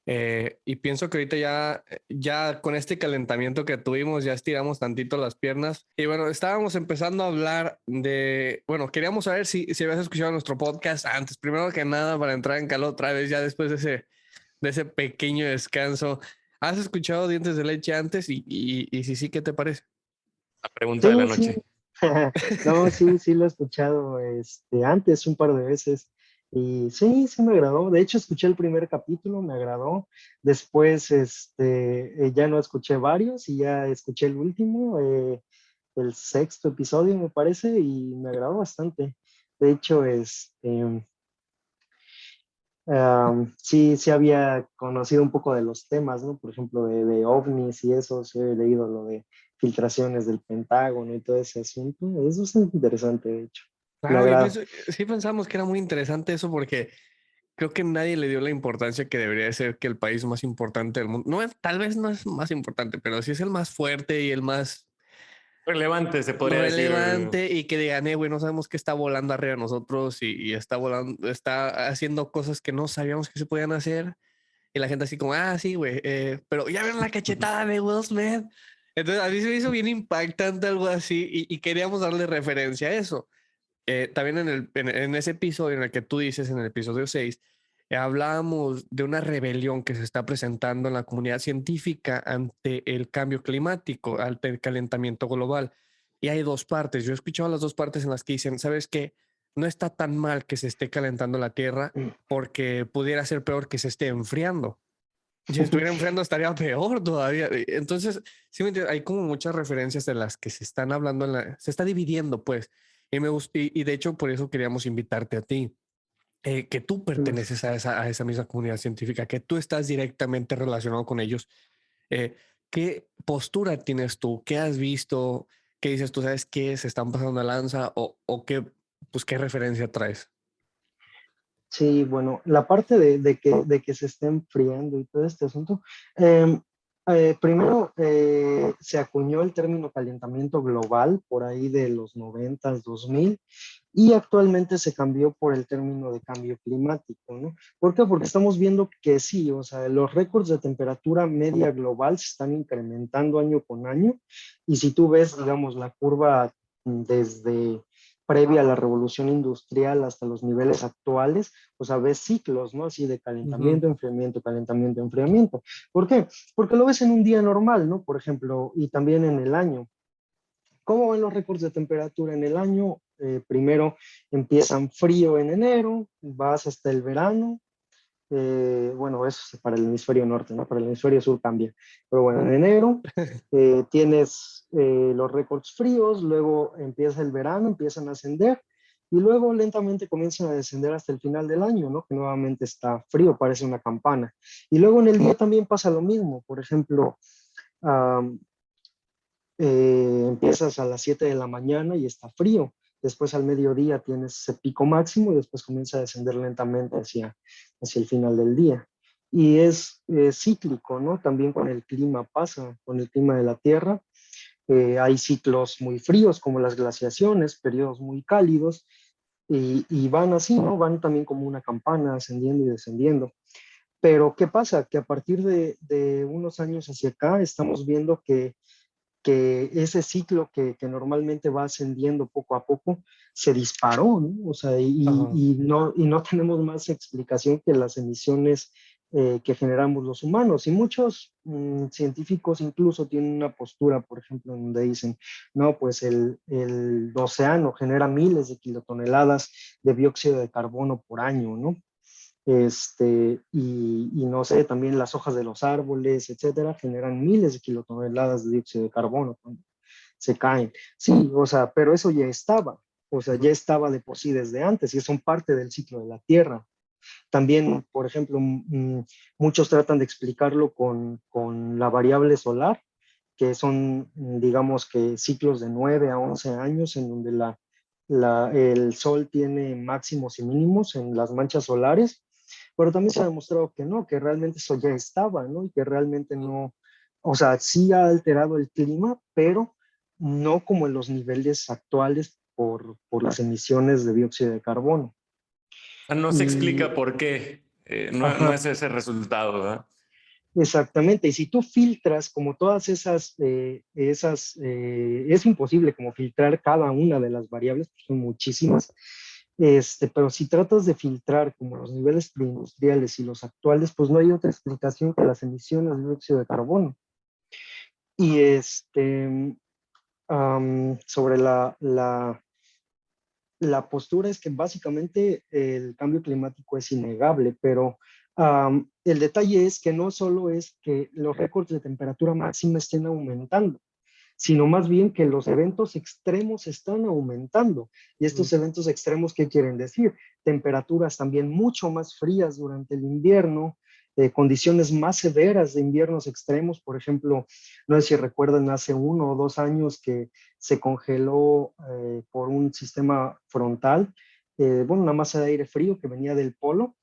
Y pienso que ahorita ya con este calentamiento que tuvimos, ya estiramos tantito las piernas. Y bueno, estábamos empezando a hablar bueno, queríamos saber si habías escuchado nuestro podcast antes, primero que nada, para entrar en calor otra vez, ya después de ese pequeño descanso. ¿Has escuchado Dientes de Leche antes? Y si sí, ¿qué te parece? La pregunta de la Sí, sí. noche. No, sí, sí lo he escuchado antes un par de veces. Y sí, sí me agradó. De hecho, escuché el primer capítulo, me agradó. Después, ya no escuché varios y ya escuché el último, el sexto episodio, me parece, y me agradó bastante. De hecho, sí, sí había conocido un poco de los temas, ¿no? Por ejemplo, de ovnis y eso, sí he leído lo de filtraciones del Pentágono y todo ese asunto. Es bastante interesante, de hecho. Me Claro, agrada. sí pensamos que era muy interesante eso porque creo que nadie le dio la importancia que debería de ser que el país más importante del mundo. No, tal vez no es más importante, pero sí es el más fuerte y el más Relevante, se podría decir. relevante y que digan, güey, no sabemos qué está volando arriba de nosotros y está volando, está haciendo cosas que no sabíamos que se podían hacer. Y la gente así como, sí, güey, pero ya vieron la cachetada de Will Smith. Entonces a mí se me hizo bien impactante algo así y queríamos darle referencia a eso. También en ese episodio en el que tú dices, en el episodio 6 hablábamos de una rebelión que se está presentando en la comunidad científica ante el cambio climático, ante el calentamiento global. Y hay dos partes. Yo he escuchado las dos partes en las que dicen, ¿sabes qué? No está tan mal que se esté calentando la Tierra porque pudiera ser peor que se esté enfriando. Si estuviera enfriando estaría peor todavía. Entonces, sí, hay como muchas referencias de las que se están hablando, se está dividiendo, pues. y de hecho por eso queríamos invitarte a ti, que tú perteneces a esa misma comunidad científica, que tú estás directamente relacionado con ellos. Eh, ¿Qué postura tienes tú? ¿Qué has visto? ¿Qué dices tú? ¿Sabes qué? ¿Se están pasando la lanza? ¿O qué, pues, qué referencia traes? Sí, bueno, la parte de que se esté enfriando y todo este asunto, em, primero se acuñó el término calentamiento global por ahí de los 90, 2000, y actualmente se cambió por el término de cambio climático, ¿no? ¿Por qué? Porque estamos viendo que sí, o sea, los récords de temperatura media global se están incrementando año con año, y si tú ves, digamos, la curva desde previa a la revolución industrial hasta los niveles actuales, o sea, ves ciclos, ¿no? Así de Ujú. calentamiento, enfriamiento, calentamiento, enfriamiento. ¿Por qué? Porque lo ves en un día normal, ¿no? Por ejemplo, y también en el año. ¿Cómo van los récords de temperatura en el año? Primero empiezan frío en enero, vas hasta el verano. Bueno, eso es para el hemisferio norte, ¿no? Para el hemisferio sur cambia. Pero bueno, en enero tienes los récords fríos, luego empieza el verano, empiezan a ascender y luego lentamente comienzan a descender hasta el final del año, ¿no? Que nuevamente está frío, parece una campana. Y luego en el día también pasa lo mismo. Por ejemplo, um, empiezas a las 7 de la mañana y está frío. Después al mediodía tienes ese pico máximo y después comienza a descender lentamente hacia el final del día. Y es cíclico, ¿no? También con el clima pasa, con el clima de la Tierra. Hay ciclos muy fríos como las glaciaciones, periodos muy cálidos y van así, ¿no? Van también como una campana ascendiendo y descendiendo. Pero ¿qué pasa? Que a partir de unos años hacia acá estamos viendo que ese ciclo que normalmente va ascendiendo poco a poco se disparó, ¿no? O sea, Ajá. y no tenemos más explicación que las emisiones que generamos los humanos. Y muchos científicos incluso tienen una postura, por ejemplo, donde dicen, no, pues el océano genera miles de kilotoneladas de dióxido de carbono por año, ¿no? Y no sé, también las hojas de los árboles, etcétera, generan miles de kilotoneladas de dióxido de carbono cuando se caen. Sí, o sea, pero eso ya estaba, o sea, ya Ujú. estaba de por sí desde antes y son parte del ciclo de la Tierra. También, por ejemplo, muchos tratan de explicarlo con la variable solar, que son, digamos que ciclos de 9 a 11 años en donde el Sol tiene máximos y mínimos en las manchas solares, pero también se ha demostrado que no, que realmente eso ya estaba, ¿no? Y que realmente no, o sea, sí ha alterado el clima, pero no como en los niveles actuales por las emisiones de dióxido de carbono. Sea, no se Y, explica por qué. No ajá, es ese resultado, ¿verdad? exactamente. Y si tú filtras como todas es imposible como filtrar cada una de las variables, porque son muchísimas. Pero si tratas de filtrar como los niveles preindustriales y los actuales, pues no hay otra explicación que las emisiones de dióxido de carbono. Y sobre la postura es que básicamente el cambio climático es innegable, pero el detalle es que no solo es que los récords de temperatura máxima estén aumentando, sino más bien que los eventos extremos están aumentando. Y estos eventos extremos, ¿qué quieren decir? Temperaturas también mucho más frías durante el invierno, condiciones más severas de inviernos extremos. Por ejemplo, no sé si recuerdan hace 1 o 2 años que se congeló por un sistema frontal, bueno, una masa de aire frío que venía del polo.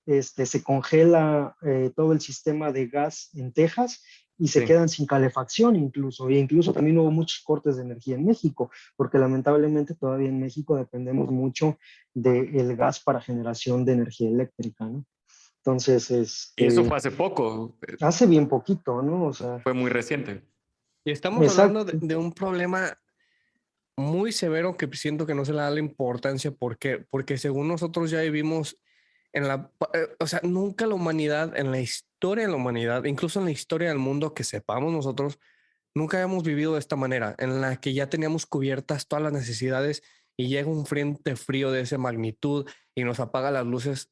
Se congela todo el sistema de gas en Texas y se Sí. quedan sin calefacción incluso, e incluso también hubo muchos cortes de energía en México, porque lamentablemente todavía en México dependemos mucho del gas para generación de energía eléctrica, ¿no? Entonces, Y eso fue hace poco, hace bien poquito, ¿no? O sea, fue muy reciente. Y estamos hablando exacto. de un problema muy severo que siento que no se le da la importancia. ¿Por qué? Porque según nosotros ya vivimos o sea, nunca la humanidad, en la historia de la humanidad, incluso en la historia del mundo que sepamos nosotros, nunca habíamos vivido de esta manera, en la que ya teníamos cubiertas todas las necesidades y llega un frente frío de esa magnitud y nos apaga las luces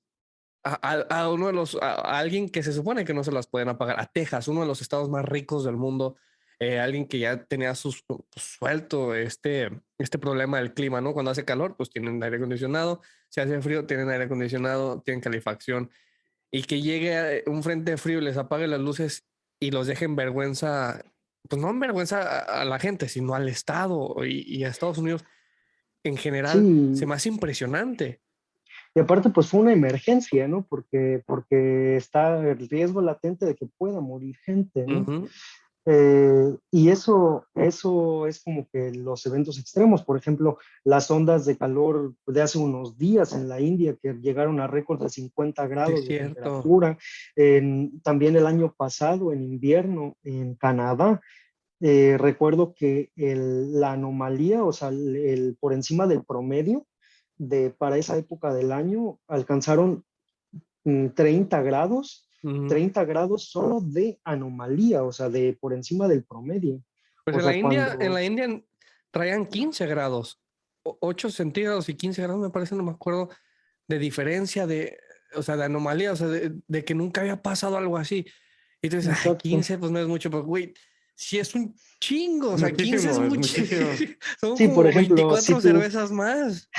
a uno de a alguien que se supone que no se las pueden apagar, a Texas, uno de los estados más ricos del mundo, alguien que ya tenía suelto este problema del clima, ¿no? Cuando hace calor, pues tienen aire acondicionado, si hace frío, tienen aire acondicionado, tienen calefacción, y que llegue un frente frío y les apague las luces y los deje en vergüenza, pues no en vergüenza a la gente, sino al Estado y a Estados Unidos en general, se Sí, me hace impresionante. y aparte pues fue una emergencia, ¿no? Porque está el riesgo latente de que pueda morir gente, ¿no? Ujú. Y eso es como que los eventos extremos, por ejemplo, las ondas de calor de hace unos días en la India que llegaron a récords de 50 Sí, es grados de cierto. temperatura, también el año pasado en invierno en Canadá. Recuerdo que la anomalía, o sea, por encima del promedio para esa época del año, alcanzaron 30 grados, Ujú. 30 grados solo de anomalía, o sea, de por encima del promedio. Pues O sea, En cuando, la India traían 15 grados, 8 centígrados y 15 grados, me parece, no me acuerdo, de diferencia o sea, de anomalía, o sea, de que nunca había pasado algo así. Y tú dices, ay, exacto. 15, pues no es mucho, pero güey, sí es un chingo, o Es sea, 15 es muchísimo, es muchísimo. muchísimo. Son Sí, por como ejemplo, 24 cervezas más.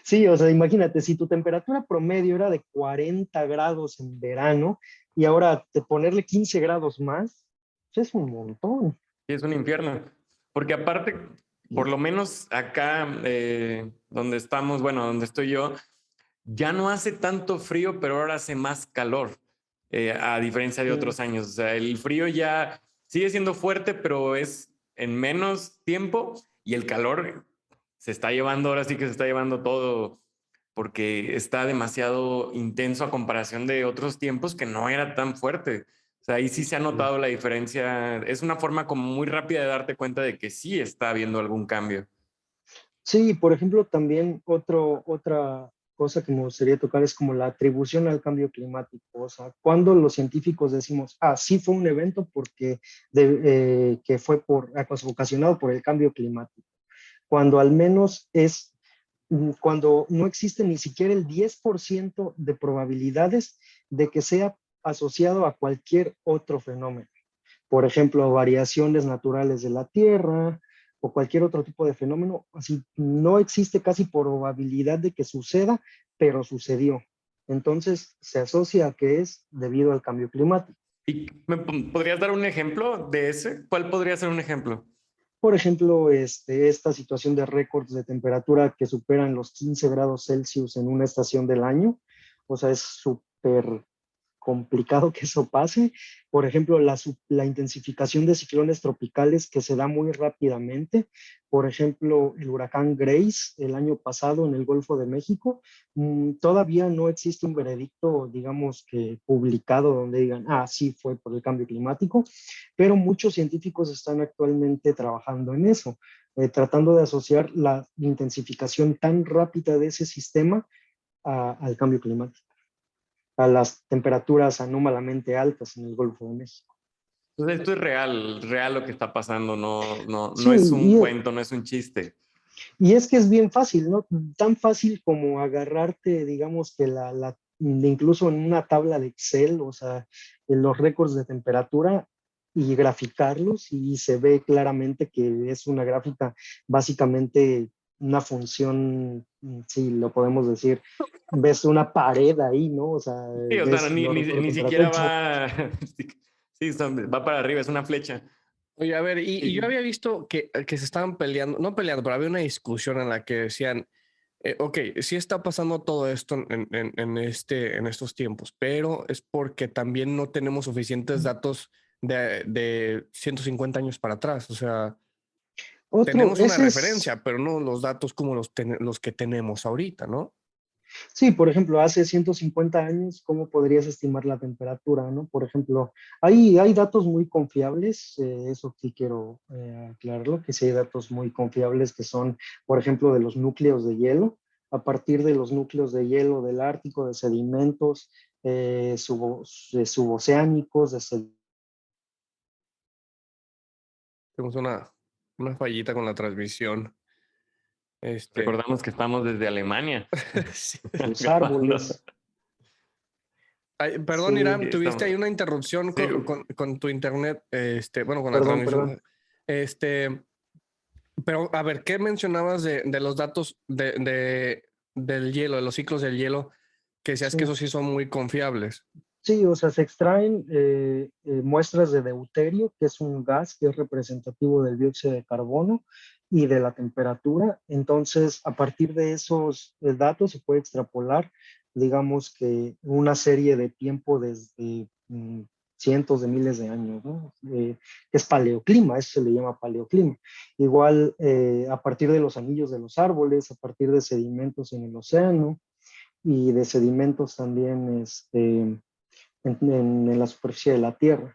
sí, o sea, imagínate, si tu temperatura promedio era de 40 grados en verano y ahora te ponerle 15 grados más, pues es un montón. Sí, es un infierno. Porque aparte, por lo menos acá donde estamos, bueno, donde estoy yo, ya no hace tanto frío, pero ahora hace más calor, a diferencia de Sí, otros años. O sea, el frío ya sigue siendo fuerte, pero es en menos tiempo y el calor se está llevando, ahora sí que se está llevando todo, porque está demasiado intenso a comparación de otros tiempos que no era tan fuerte. O sea, ahí sí se ha notado la diferencia. Es una forma como muy rápida de darte cuenta de que sí está habiendo algún cambio. sí, por ejemplo, también otra cosa que me gustaría tocar es como la atribución al cambio climático. O sea, cuando los científicos decimos, ah, sí fue un evento que fue ocasionado por el cambio climático, cuando al menos cuando no existe ni siquiera el 10% de probabilidades de que sea asociado a cualquier otro fenómeno. Por ejemplo, variaciones naturales de la Tierra o cualquier otro tipo de fenómeno, así no existe casi probabilidad de que suceda, pero sucedió. Entonces se asocia a que es debido al cambio climático. ¿Y podrías dar un ejemplo de ese? ¿Cuál podría ser un ejemplo? Por ejemplo, esta situación de récords de temperatura que superan los 15 grados Celsius en una estación del año, o sea, es súper complicado que eso pase. Por ejemplo, la intensificación de ciclones tropicales que se da muy rápidamente. Por ejemplo, el huracán Grace el año pasado en el Golfo de México. Todavía no existe un veredicto, digamos que publicado donde digan, ah, sí fue por el cambio climático, pero muchos científicos están actualmente trabajando en eso, tratando de asociar la intensificación tan rápida de ese sistema al cambio climático, a las temperaturas anómalamente altas en el Golfo de México. Entonces, esto es real, real lo que está pasando, no Sí, es un cuento, no es un chiste. y es que es bien fácil, ¿no? Tan fácil como agarrarte, digamos que incluso en una tabla de Excel, o sea, en los récords de temperatura y graficarlos y se ve claramente que es una gráfica básicamente una función, si lo podemos decir, ves una pared ahí, ¿no? O sea, Sí, o sea, ves los récords de ni temperatura. siquiera va, sí, va para arriba, es una flecha. Oye, a ver, y yo Sí. había visto que se estaban peleando, no peleando, pero había una discusión en la que decían, ok, sí está pasando todo esto en estos tiempos, pero es porque también no tenemos suficientes datos de 150 años para atrás. O sea, Otro, tenemos una ese es referencia, pero no los datos como los que tenemos ahorita, ¿no? Sí, por ejemplo, hace 150 años, ¿cómo podrías estimar la temperatura, no? Por ejemplo, hay datos muy confiables, eso sí quiero aclararlo, que sí hay datos muy confiables que son, por ejemplo, de los núcleos de hielo. A partir de los núcleos de hielo del Ártico, de sedimentos suboceánicos, Tenemos una fallita con la transmisión. Recordamos que estamos desde Alemania de los grabando. árboles. Ay, perdón, Sí, Irán, tuviste ahí una interrupción Sí, con tu internet, bueno, con la perdón, transmisión. perdón. Pero a ver, ¿qué mencionabas de los datos del hielo, de los ciclos del hielo? Que decías que Sí. esos sí son muy confiables. Sí, o sea, se extraen muestras de deuterio, que es un gas que es representativo del dióxido de carbono y de la temperatura. Entonces, a partir de esos datos se puede extrapolar, digamos que una serie de tiempo desde cientos de miles de años, ¿no? Que es paleoclima, eso se le llama paleoclima. Igual, a partir de los anillos de los árboles, a partir de sedimentos en el océano y de sedimentos también, en la superficie de la Tierra.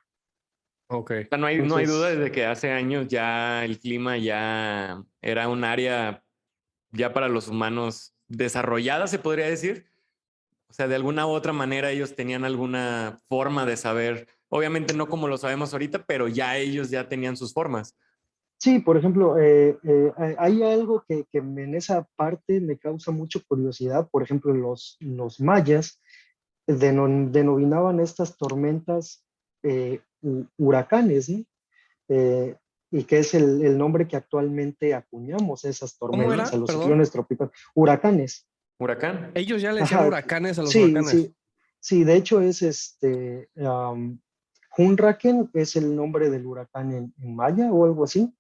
Ok. O sea, no hay duda Entonces, desde que hace años ya el clima ya era un área ya para los humanos desarrollada, se podría decir. O sea, de alguna u otra manera ellos tenían alguna forma de saber, obviamente no como lo sabemos ahorita, pero ya ellos ya tenían sus formas. sí, por ejemplo, hay algo que en esa parte me causa mucha curiosidad. Por ejemplo, los mayas denominaban estas tormentas huracanes, ¿no? Eh, y que es el nombre que actualmente acuñamos a esas ¿Cómo tormentas, a era? los Perdón. ciclones tropicales. Huracanes. Huracán. Ellos ya le decían Ajá, huracanes a los sí, huracanes. sí, sí, de hecho es Hunraken es el nombre del huracán en maya o algo así,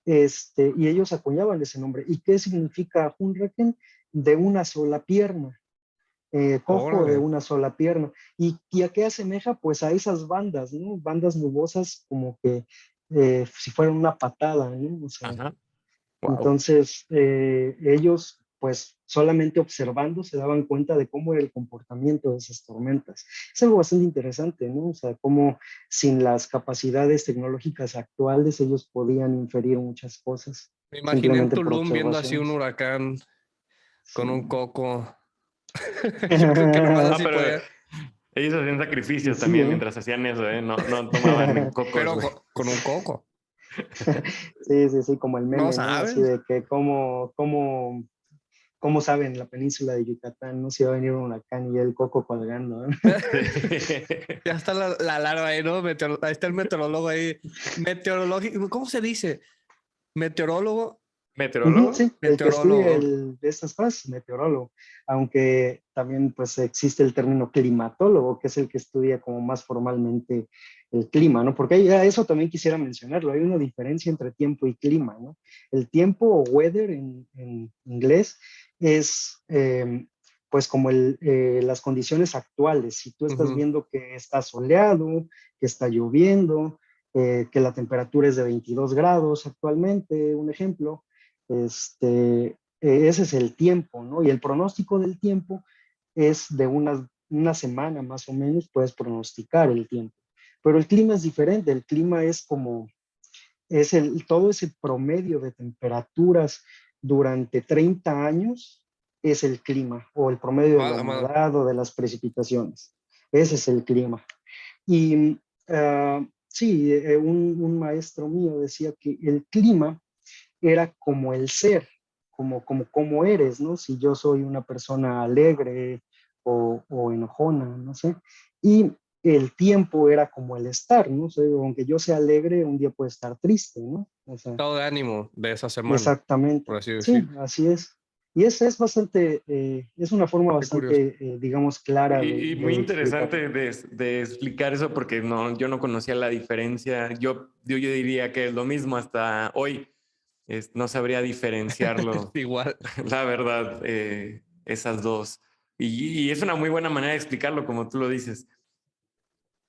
y ellos acuñaban ese nombre. ¿Y qué significa Hunraken? De una sola pierna, cojo de Órale. una sola pierna. ¿Y a qué asemeja? Pues a esas bandas, ¿no? Bandas nubosas como que si fueran una patada, ¿no? O sea, Ajá. Wow. entonces, ellos, pues solamente observando se daban cuenta de cómo era el comportamiento de esas tormentas. Es algo bastante interesante, ¿no? O sea, cómo sin las capacidades tecnológicas actuales ellos podían inferir muchas cosas Me imaginé en simplemente por Tulum viendo así un observaciones. huracán con un Sí, coco. Yo creo que nomás Ah, así pero podía, ellos hacían sacrificios sí, también ¿eh? mientras hacían eso, ¿eh? No, no tomaban cocos, pero güey. con un coco. Sí, sí, sí, como el No meme, ¿no? Así sabes. de que cómo saben la península de Yucatán, ¿no? Si va a venir un huracán y el coco colgando, ¿no? Ya está la alarma ahí, ¿no? Ahí está el meteorólogo ahí. Meteorológico. ¿Cómo se dice? Meteorólogo. Ujú, ¿Meteorólogo? sí, el que estudia Meteorólogo. de estas cosas, meteorólogo, aunque también pues existe el término climatólogo, que es el que estudia como más formalmente el clima, ¿no? Porque eso también quisiera mencionarlo, hay una diferencia entre tiempo y clima, ¿no? El tiempo o weather en inglés es pues como las condiciones actuales. Si tú estás Ujú. viendo que está soleado, que está lloviendo, que la temperatura es de 22 grados actualmente, un ejemplo, ese es el tiempo, ¿no? Y el pronóstico del tiempo es de una semana más o menos, puedes pronosticar el tiempo. Pero el clima es diferente, el clima es como, todo ese promedio de temperaturas durante 30 años es el clima, o el promedio de la Mano. humedad o de las precipitaciones. Ese es el clima. Y sí, un maestro mío decía que el clima era como el ser, como eres, ¿no? Si yo soy una persona alegre o enojona, no sé. Y el tiempo era como el estar, ¿no? O sea, aunque yo sea alegre, un día puede estar triste, ¿no? O sea, Estado de ánimo de esa semana, por exactamente. así Sí, decir. así es. Y esa es bastante, es una forma Qué curioso. bastante, digamos, clara Y muy de explicarlo. interesante de explicar eso porque no, yo no conocía la diferencia. Yo diría que es lo mismo hasta hoy. No sabría diferenciarlo, Igual. la verdad, esas dos. Y es una muy buena manera de explicarlo, como tú lo dices.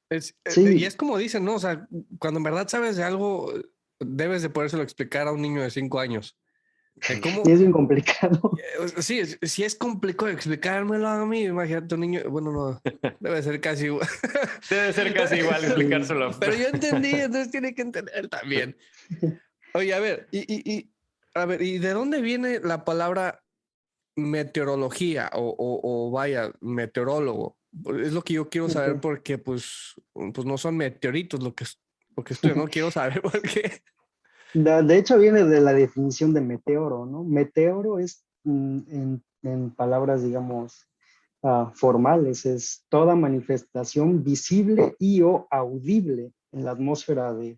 Y Sí, es como dicen, ¿no? O sea, cuando en verdad sabes de algo, debes de podérselo explicar a un niño de 5 años. y ¿Cómo? es bien complicado. Sí, si es complicado explicármelo a mí, imagínate un niño, bueno, no, debe ser casi igual. Debe ser casi igual Sí. explicárselo. Pero yo entendí, entonces tiene que entender también. Oye, a ver, a ver, ¿y de dónde viene la palabra meteorología o vaya, meteorólogo? Es lo que yo quiero saber Ok. porque pues no son meteoritos lo que estudio, no quiero saber por qué. De hecho, viene de la definición de meteoro, ¿no? Meteoro es, en palabras, digamos, formales, es toda manifestación visible y o audible en la atmósfera de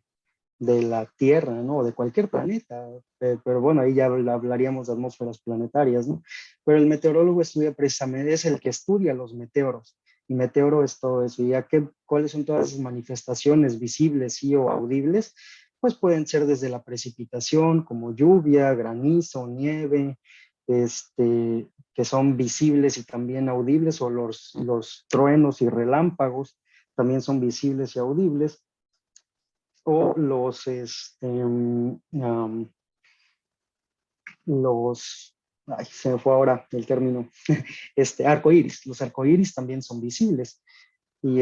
la Tierra, ¿no? O de cualquier planeta. Pero bueno, ahí ya hablaríamos de atmósferas planetarias, ¿no? Pero el meteorólogo estudia precisamente, es el que estudia los meteoros. Y meteoro es todo eso. Y ya cuáles son todas esas manifestaciones visibles y o audibles, pues pueden ser desde la precipitación, como lluvia, granizo, nieve, que son visibles y también audibles, o los truenos y relámpagos también son visibles y audibles, o ay, se me fue ahora el término, arcoíris. Los arcoíris también son visibles. Y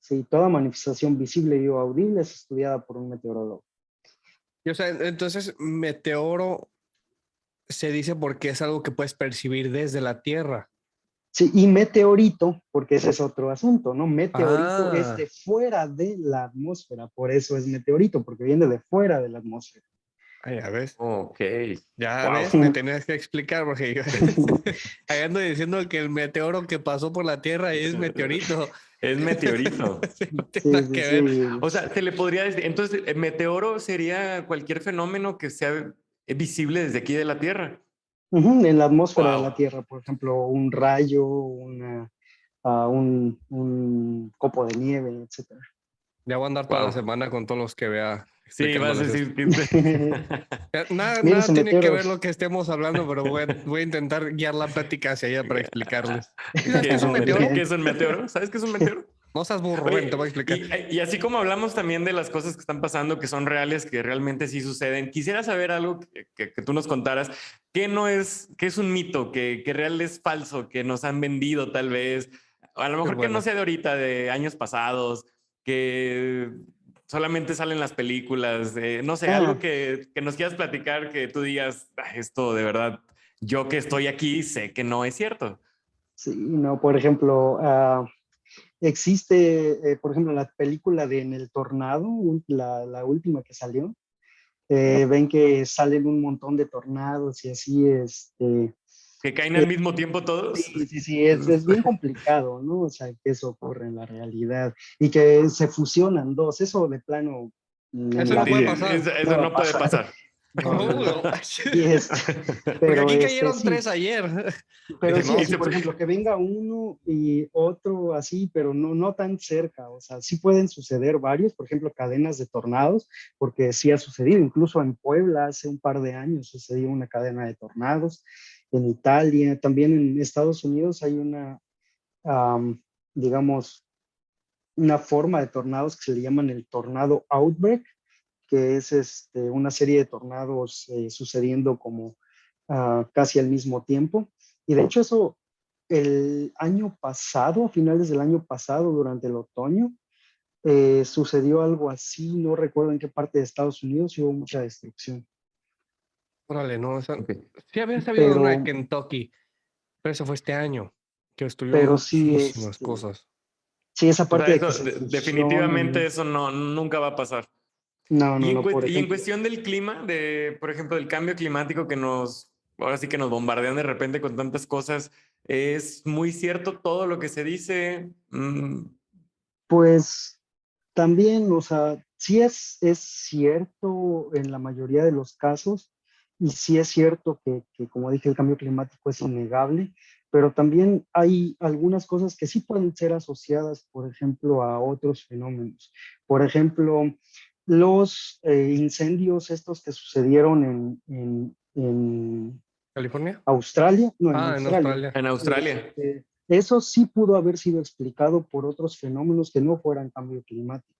sí, toda manifestación visible y o audible es estudiada por un meteorólogo. Y, o sea, entonces, meteoro se dice porque es algo que puedes percibir desde la Tierra. Sí, y meteorito, porque ese es otro asunto, ¿no? Meteorito es Ah, de fuera de la atmósfera, por eso es meteorito, porque viene de fuera de la atmósfera. ya ves. Ok. Ya Wow. ves, me tenías que explicar porque yo ahí ando diciendo que el meteoro que pasó por la Tierra es meteorito. Es meteorito. Sí, no tiene Sí, nada sí, que ver. sí. O sea, se le podría decir, entonces, el meteoro sería cualquier fenómeno que sea visible desde aquí de la Tierra. En la atmósfera de la Wow. Tierra, por ejemplo, un rayo, un copo de nieve, etcétera. Ya voy a andar toda la Wow. semana con todos los que vea Sí, vas a explicándoles esto. decir que Nada, Mire nada ese tiene que meteoro. ver lo que estemos hablando, pero voy a intentar guiar la plática hacia allá para explicarles. ¿Sí sabes qué es un ¿Qué meteoro? es un meteoro? ¿Sabes qué es un meteoro? No seas burro, ven, te voy a Oye, explicar. y así como hablamos también de las cosas que están pasando, que son reales, que realmente sí suceden, quisiera saber algo que tú nos contaras, qué es un mito, que real es falso, que nos han vendido tal vez, a lo Qué mejor que no buena. sea de ahorita, de años pasados, que solamente salen las películas, no sé, algo Ah, que nos quieras platicar, que tú digas, "Ah, esto de verdad, yo que estoy aquí sé que no es cierto". sí, no, por ejemplo, existe, por ejemplo, la película de En el Tornado, la última que salió, ven que salen un montón de tornados y así, Que caen al mismo tiempo sí, todos. sí, sí, es bien complicado, ¿no? O sea, que eso ocurre en la realidad y que se fusionan dos, eso de plano en Eso la no puede vida pasar. no Eso va a no puede pasar. pasar. No, no, ¿Cómo no. no? Y Porque pero aquí cayeron sí, 3 ayer. pero Dije, sí, no, así, por ejemplo, que venga uno y otro así, pero no tan cerca, o sea, sí pueden suceder varios, por ejemplo, cadenas de tornados, porque sí ha sucedido, incluso en Puebla hace un par de años sucedió una cadena de tornados, en Italia, también en Estados Unidos hay am, digamos, una forma de tornados que se le llaman el tornado outbreak, que es una serie de tornados sucediendo como casi al mismo tiempo. Y de hecho eso, el año pasado, a finales del año pasado, durante el otoño, sucedió algo así, no recuerdo en qué parte de Estados Unidos, y hubo mucha destrucción. órale, no. Ok. Sí había sabido de una de Pero, Kentucky, pero eso fue este año, que destruyó pero sí, muchísimas cosas. sí, esa O sea, parte de que eso se definitivamente fusionan, eso no, nunca va a pasar. no, por Y en ejemplo, cuestión del clima, por ejemplo, del cambio climático que ahora sí que nos bombardean de repente con tantas cosas, es muy cierto todo lo que se dice. pues también, o sea, sí es cierto en la mayoría de los casos, y sí es cierto que, como dije, el cambio climático es innegable, pero también hay algunas cosas que sí pueden ser asociadas, por ejemplo, a otros fenómenos. Por ejemplo, los incendios estos que sucedieron en ¿California? Australia, no, en Ah, en Australia. Australia. En Australia. Eso sí pudo haber sido explicado por otros fenómenos que no fueran cambio climático,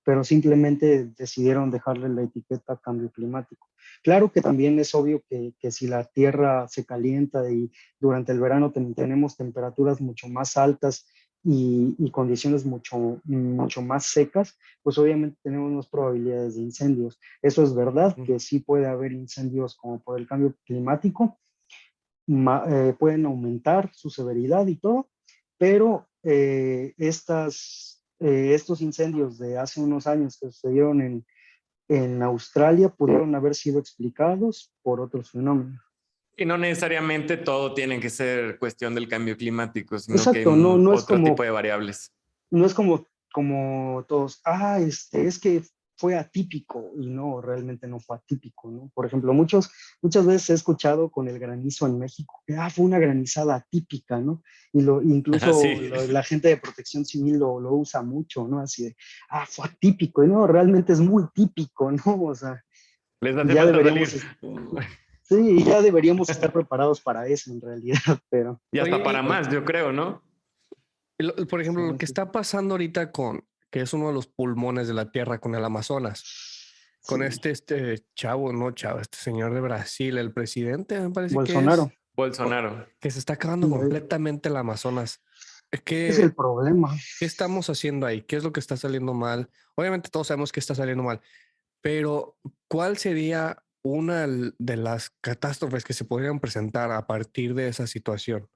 pero simplemente decidieron dejarle la etiqueta cambio climático. Claro que también es obvio que si la Tierra se calienta y durante el verano tenemos temperaturas mucho más altas y condiciones mucho más secas, pues obviamente tenemos más probabilidades de incendios. Eso es verdad, Mm. que sí puede haber incendios como por el cambio climático, pueden aumentar su severidad y todo, pero estos incendios de hace unos años que sucedieron en Australia pudieron haber sido explicados por otros fenómenos. Y no necesariamente todo tiene que ser cuestión del cambio climático, sino que Exacto, hay no es otro como, tipo de variables. no es como todos, es que fue atípico, y no, realmente no fue atípico, ¿no? Por ejemplo, muchas veces he escuchado con el granizo en México, que fue una granizada atípica, ¿no? Incluso Así. la gente de Protección Civil lo usa mucho, ¿no? Así de, fue atípico, y no, realmente es muy típico, ¿no? O sea, Les hace ya falta salir. deberíamos, sí, ya deberíamos estar preparados para eso en realidad, pero Y hasta Oye, para más, yo creo, ¿no? por ejemplo, lo sí, que sí, está pasando ahorita que es uno de los pulmones de la tierra con el Amazonas, con sí. este chavo, no chavo, este señor de Brasil, el presidente, me parece que Bolsonaro, Bolsonaro. que se está acabando eh, completamente el Amazonas. es el ¿Qué, problema. qué estamos haciendo ahí? ¿Qué es lo que está saliendo mal? Obviamente todos sabemos que está saliendo mal, pero ¿cuál sería una de las catástrofes que se podrían presentar a partir de esa situación?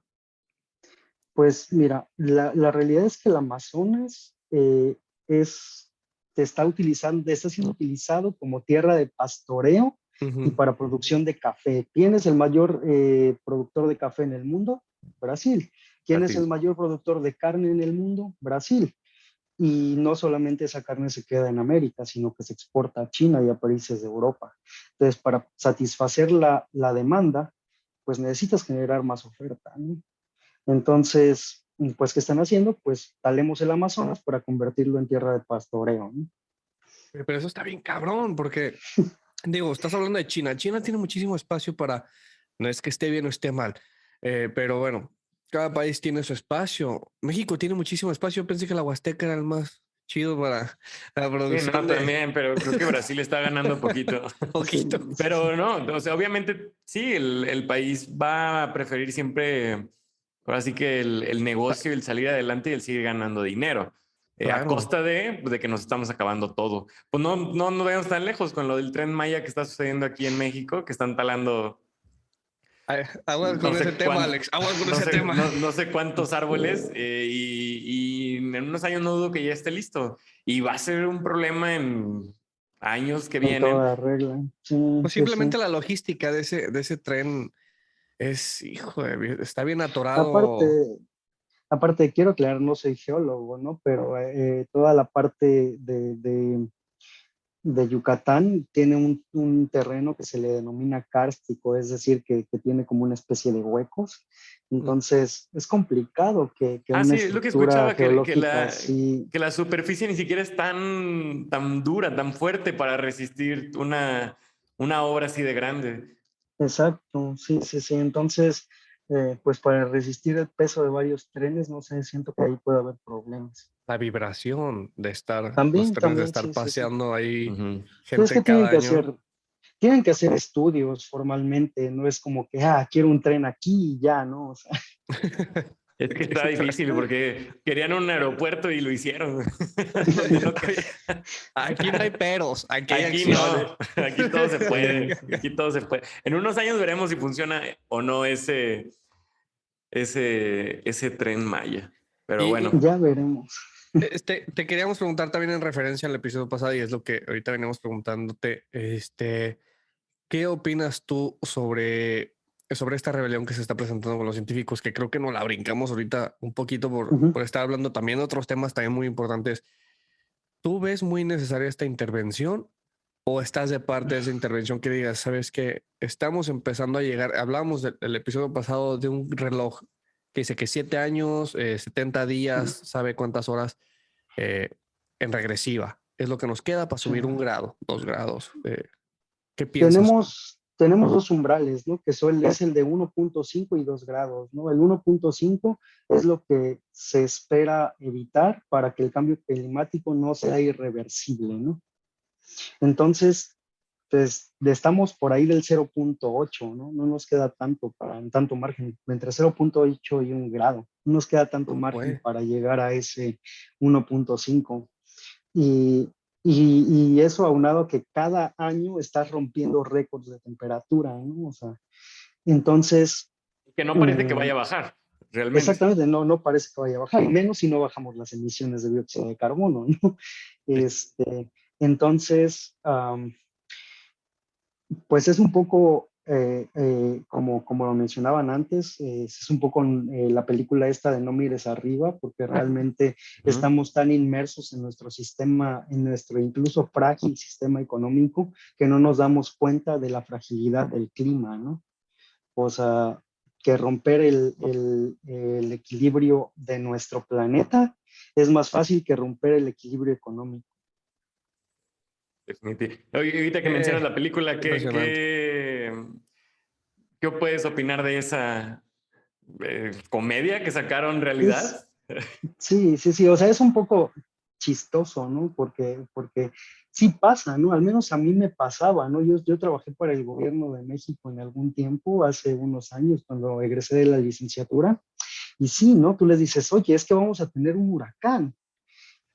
Pues mira, la realidad es que el Amazonas es, está siendo utilizado como tierra de pastoreo y Ujú. para producción de café. ¿Quién es el mayor productor de café en el mundo? Brasil. ¿Quién es el Así. mayor productor de carne en el mundo? Brasil. Y no solamente esa carne se queda en América, sino que se exporta a China y a países de Europa. Entonces, para satisfacer la demanda, pues necesitas generar más oferta, ¿no? Entonces, pues, ¿qué están haciendo? Pues talemos el Amazonas para convertirlo en tierra de pastoreo, ¿no? Pero eso está bien cabrón, porque digo, estás hablando de China. China tiene muchísimo espacio para, no es que esté bien o esté mal, pero bueno, cada país tiene su espacio. México tiene muchísimo espacio. Yo pensé que la Huasteca era el más chido para la Sí, no, producción de también, pero creo que Brasil está ganando poquito. Sí, poquito. sí, sí. Pero no, o sea, obviamente sí, el país va a preferir siempre, ahora sí que el negocio, el salir adelante y el seguir ganando dinero. A Claro. costa de que nos estamos acabando todo. Pues no vayamos tan lejos con lo del Tren Maya que está sucediendo aquí en México, que están talando Ay, aguas no con ese sé tema, Alex. Aguas con ese tema. no sé cuántos árboles y en unos años no dudo que ya esté listo. Y va a ser un problema en años que En vienen. toda regla. Sí, Pues sí, sí. simplemente la logística de ese tren es, hijo, está bien atorado. Aparte, aparte, quiero aclarar, no soy geólogo, ¿no? Pero toda la parte de Yucatán tiene un terreno que se le denomina kárstico, es decir, que tiene como una especie de huecos. Entonces, es complicado que Ah, una sí, es lo que estructura escuchaba, geológica así, que la superficie ni siquiera es tan dura, tan fuerte para resistir una obra así de grande. exacto, sí, sí, sí. Entonces, pues para resistir el peso de varios trenes, no sé, siento que ahí puede haber problemas. La vibración de estar, los También, trenes de también, estar sí, sí, sí. paseando ahí Ujú. Sí, es que gente cada año. tienen que hacer estudios formalmente, no es como que, quiero un tren aquí y ya, ¿no? O sea, Es que está difícil porque querían un aeropuerto y lo hicieron. Donde no que- Aquí no hay peros, aquí hay Aquí acciones. no, aquí todo se sí, puede, aquí todo se puede. En unos años veremos si funciona o no ese tren Maya. Pero Y bueno, ya veremos. te queríamos preguntar también en referencia al episodio pasado, y es lo que ahorita venimos preguntándote, ¿qué opinas tú sobre esta rebelión que se está presentando con los científicos? Que creo que nos la brincamos ahorita un poquito Ujú. por estar hablando también de otros temas también muy importantes. ¿Tú ves muy necesaria esta intervención o estás de parte de esa intervención que digas, sabes que estamos empezando a llegar? Hablábamos del episodio pasado de un reloj que dice que 7 años, 70 días, sabe cuántas horas eh, en regresiva. Es lo que nos queda para Sí. subir 1 grado, 2 grados. ¿Qué piensas? Tenemos dos umbrales, ¿no? Es el de 1.5 y 2 grados, ¿no? El 1.5 es lo que se espera evitar para que el cambio climático no sea irreversible, ¿no? Entonces, pues estamos por ahí del 0.8, ¿no? No nos queda tanto tanto margen, entre 0.8 y 1 grado. No nos queda tanto margen Pues, para llegar a ese 1.5. Y, y eso aunado a que cada año estás rompiendo récords de temperatura, ¿no? O sea, entonces, que no parece que eh, vaya a bajar, realmente. exactamente, no parece que vaya a bajar, y menos si no bajamos las emisiones de dióxido de carbono, ¿no? Este, entonces, pues es un poco como lo mencionaban antes, es un poco la película esta de No mires arriba, porque realmente estamos tan inmersos en nuestro sistema, en nuestro incluso frágil sistema económico, que no nos damos cuenta de la fragilidad del clima, ¿no? O sea, que romper el equilibrio de nuestro planeta es más fácil que romper el equilibrio económico. Definitivamente. Oye, ahorita que mencionas la película, ¿qué puedes opinar de esa comedia que sacaron realidad? Sí, o sea, es un poco chistoso, ¿no? Porque sí pasa, ¿no? Al menos a mí me pasaba, ¿no? Yo trabajé para el gobierno de México en algún tiempo, hace unos años, cuando egresé de la licenciatura, y sí, ¿no? Tú les dices, oye, es que vamos a tener un huracán,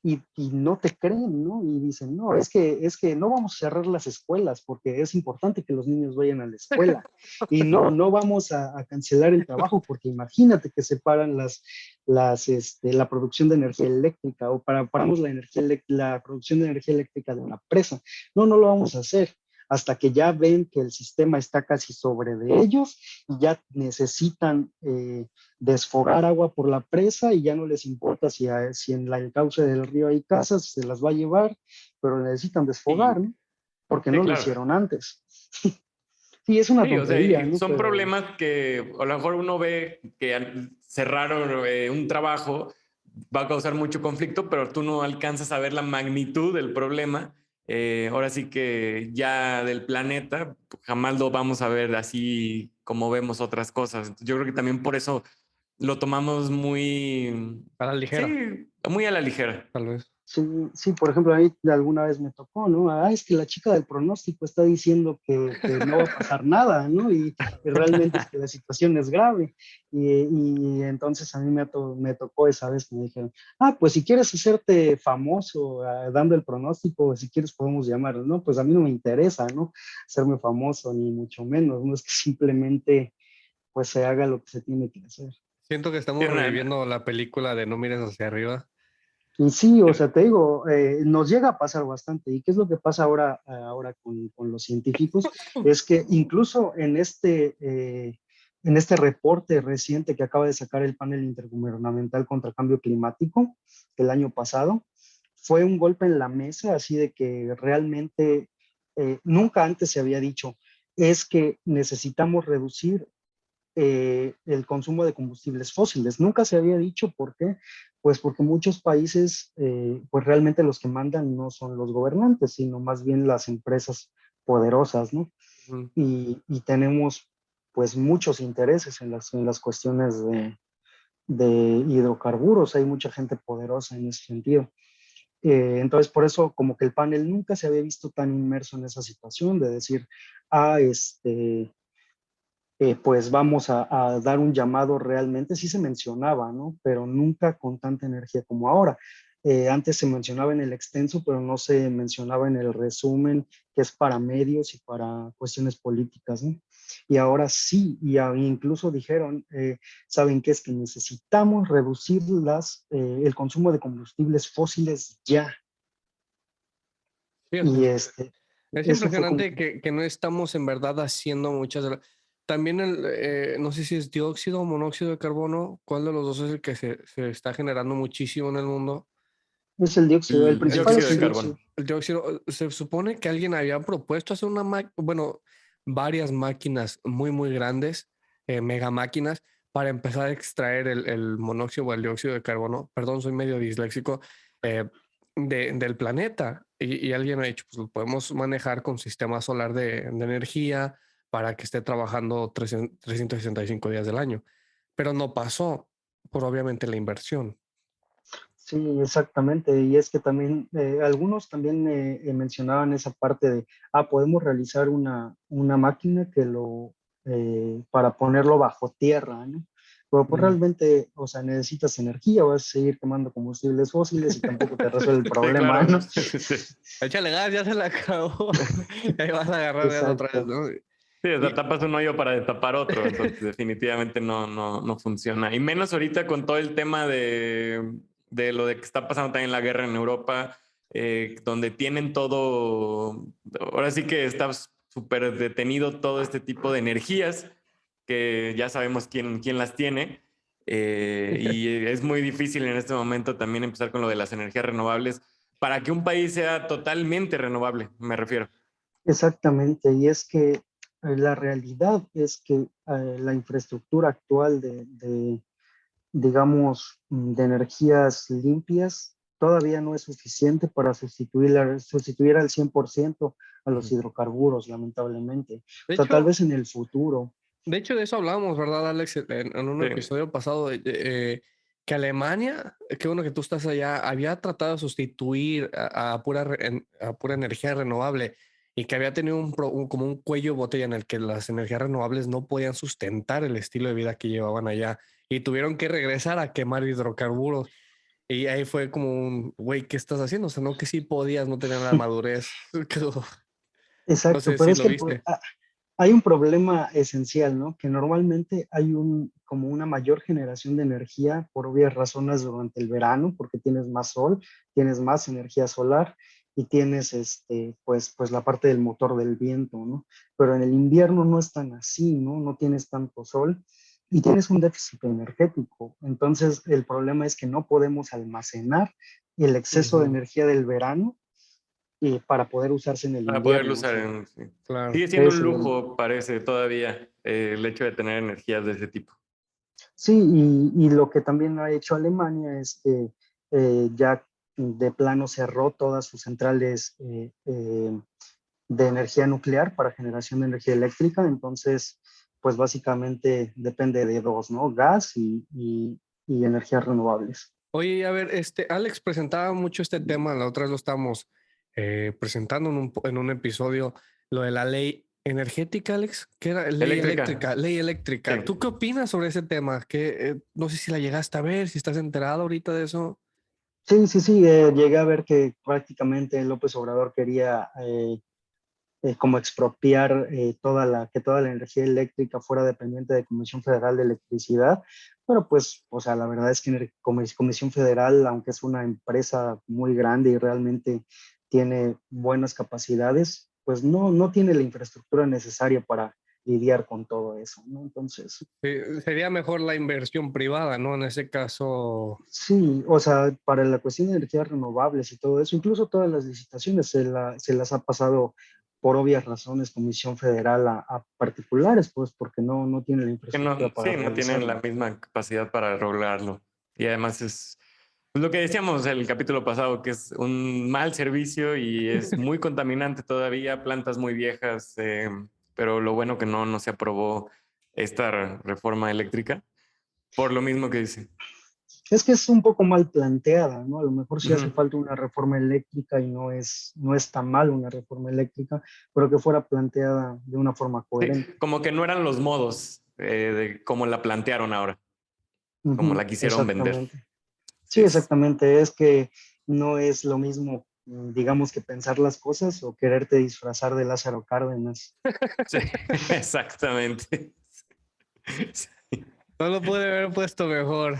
y no te creen, ¿no? Y dicen, no, es que no vamos a cerrar las escuelas porque es importante que los niños vayan a la escuela. Y no vamos a cancelar el trabajo porque imagínate que se paran la producción de energía eléctrica o paramos la producción de energía eléctrica de una presa. No lo vamos a hacer hasta que ya ven que el sistema está casi sobre de ellos y ya necesitan desfogar agua por la presa y ya no les importa si en el cauce del río hay casas, se las va a llevar, pero necesitan desfogar, ¿no? Porque Sí, no lo claro. hicieron antes. Sí, es una Sí, o sea, tontería, ¿no? son Pero problemas que a lo mejor uno ve que al cerrar un trabajo va a causar mucho conflicto, pero tú no alcanzas a ver la magnitud del problema. Ahora sí que ya del planeta jamás lo vamos a ver así como vemos otras cosas. Yo creo que también por eso lo tomamos muy, A la ligera, sí, muy a la ligera. tal vez. sí, por ejemplo, a mí alguna vez me tocó, ¿no? Es que la chica del pronóstico está diciendo que no va a pasar nada, ¿no? Y realmente es que la situación es grave. Y entonces a mí me tocó esa vez que me dijeron, pues si quieres hacerte famoso dando el pronóstico, si quieres podemos llamarlo, ¿no? Pues a mí no me interesa, ¿no? Hacerme famoso, ni mucho menos, ¿no? Es que simplemente pues se haga lo que se tiene que hacer. Siento que estamos reviviendo la película de No mires hacia arriba. Y sí, o sea, te digo, nos llega a pasar bastante. ¿Y qué es lo que pasa ahora con los científicos? Es que incluso en este reporte reciente que acaba de sacar el panel intergubernamental contra cambio climático el año pasado, fue un golpe en la mesa, así de que realmente nunca antes se había dicho, es que necesitamos reducir el consumo de combustibles fósiles. Nunca se había dicho por qué, pues porque muchos países, pues realmente los que mandan no son los gobernantes, sino más bien las empresas poderosas, ¿no? Y tenemos pues muchos intereses en las cuestiones de hidrocarburos, hay mucha gente poderosa en ese sentido. Entonces, por eso como que el panel nunca se había visto tan inmerso en esa situación de decir, pues vamos a dar un llamado realmente, sí se mencionaba, ¿no? Pero nunca con tanta energía como ahora. Antes se mencionaba en el extenso, pero no se mencionaba en el resumen, que es para medios y para cuestiones políticas, ¿no? Y ahora sí, incluso dijeron, ¿saben qué? Es que necesitamos reducir el consumo de combustibles fósiles ya. Fíjate. Y Es eso fue como... impresionante que no estamos en verdad haciendo muchas de las... También no sé si es dióxido o monóxido de carbono, ¿cuál de los dos es el que se está generando muchísimo en el mundo? Es el dióxido, el El principal dióxido es de el dióxido. carbono. El dióxido, se supone que alguien había propuesto hacer varias máquinas muy, muy grandes, mega máquinas, para empezar a extraer el monóxido o el dióxido de carbono, perdón, soy medio disléxico, eh, del planeta. Y alguien ha dicho, pues lo podemos manejar con sistema solar de energía para que esté trabajando 365 días del año. Pero no pasó por obviamente la inversión. Sí, exactamente. Y es que también, algunos también mencionaban esa parte de, podemos realizar una máquina para ponerlo bajo tierra, ¿no? Pero pues realmente, o sea, necesitas energía, vas a seguir quemando combustibles fósiles y tampoco te resuelve el Sí, problema, claro. ¿no? Échale gas, ya se la acabó. Ahí vas a agarrar gas otra vez, Exacto. ¿no? Sí, o sea, Y, tapas un hoyo para destapar otro, entonces definitivamente no funciona. Y menos ahorita con todo el tema de lo de que está pasando también la guerra en Europa, donde tienen todo, ahora sí que está súper detenido todo este tipo de energías, que ya sabemos quién las tiene. Y es muy difícil en este momento también empezar con lo de las energías renovables para que un país sea totalmente renovable, me refiero. Exactamente, y es que la realidad es que la infraestructura actual digamos, de energías limpias todavía no es suficiente para sustituir al 100% a los hidrocarburos, lamentablemente. De O sea, tal hecho, vez en el futuro. de hecho, de eso hablábamos, ¿verdad, Alex? En un Sí. episodio pasado, que Alemania, qué bueno que tú estás allá, había tratado de sustituir a pura energía renovable y que había tenido como un cuello de botella en el que las energías renovables no podían sustentar el estilo de vida que llevaban allá y tuvieron que regresar a quemar hidrocarburos. Y ahí fue como un, güey, ¿qué estás haciendo? O sea, no que sí podías, no tener la madurez. No Exacto, sé pero si es lo que viste. hay un problema esencial, ¿no? Que normalmente hay como una mayor generación de energía por obvias razones durante el verano, porque tienes más sol, tienes más energía solar y tienes pues la parte del motor del viento, ¿no? Pero en el invierno no es tan así, ¿no? No tienes tanto sol y tienes un déficit energético. Entonces, el problema es que no podemos almacenar el exceso de energía del verano para poder usarse en el Para poderlo invierno. O usar sea, en... Sí. Claro. Sigue siendo ese un sería el. lujo, parece, todavía, el hecho de tener energías de ese tipo. Sí, y lo que también ha hecho Alemania es que ya de plano cerró todas sus centrales de energía nuclear para generación de energía eléctrica. Entonces, pues básicamente depende de dos, ¿no? Gas y energías renovables. Oye, a ver, Alex presentaba mucho este tema, la otra vez lo estamos presentando en un episodio, lo de la ley energética, Alex, que era ley Eléctrica. eléctrica, ley Sí. eléctrica. ¿Tú qué opinas sobre ese tema? Que no sé si la llegaste a ver, si estás enterado ahorita de eso. Sí, sí, sí, llegué a ver que prácticamente López Obrador quería como expropiar que toda la energía eléctrica fuera dependiente de Comisión Federal de Electricidad, pero pues, o sea, la verdad es que Comisión Federal, aunque es una empresa muy grande y realmente tiene buenas capacidades, pues no tiene la infraestructura necesaria para lidiar con todo eso, ¿no? Entonces, Sería mejor la inversión privada, ¿no? En ese caso. sí, o sea, para la cuestión de energías renovables y todo eso, incluso todas las licitaciones se las ha pasado por obvias razones Comisión Federal a particulares, pues porque no tiene la Que no, infraestructura para sí, no tienen realizarlo. la misma capacidad para regularlo. Y además es pues, lo que decíamos el capítulo pasado, que es un mal servicio y es muy contaminante todavía, plantas muy viejas, pero lo bueno que no se aprobó esta reforma eléctrica, por lo mismo que dice. Es que es un poco mal planteada, ¿no? A lo mejor sí hace Ujú. falta una reforma eléctrica y no es tan mal una reforma eléctrica, pero que fuera planteada de una forma Sí, coherente. como que no eran los modos de cómo la plantearon ahora, como Ujú, la quisieron vender. exactamente. Sí, Sí, exactamente. Es que no es lo mismo, digamos, que pensar las cosas o quererte disfrazar de Lázaro Cárdenas. sí, exactamente. Sí. No lo pude haber puesto mejor.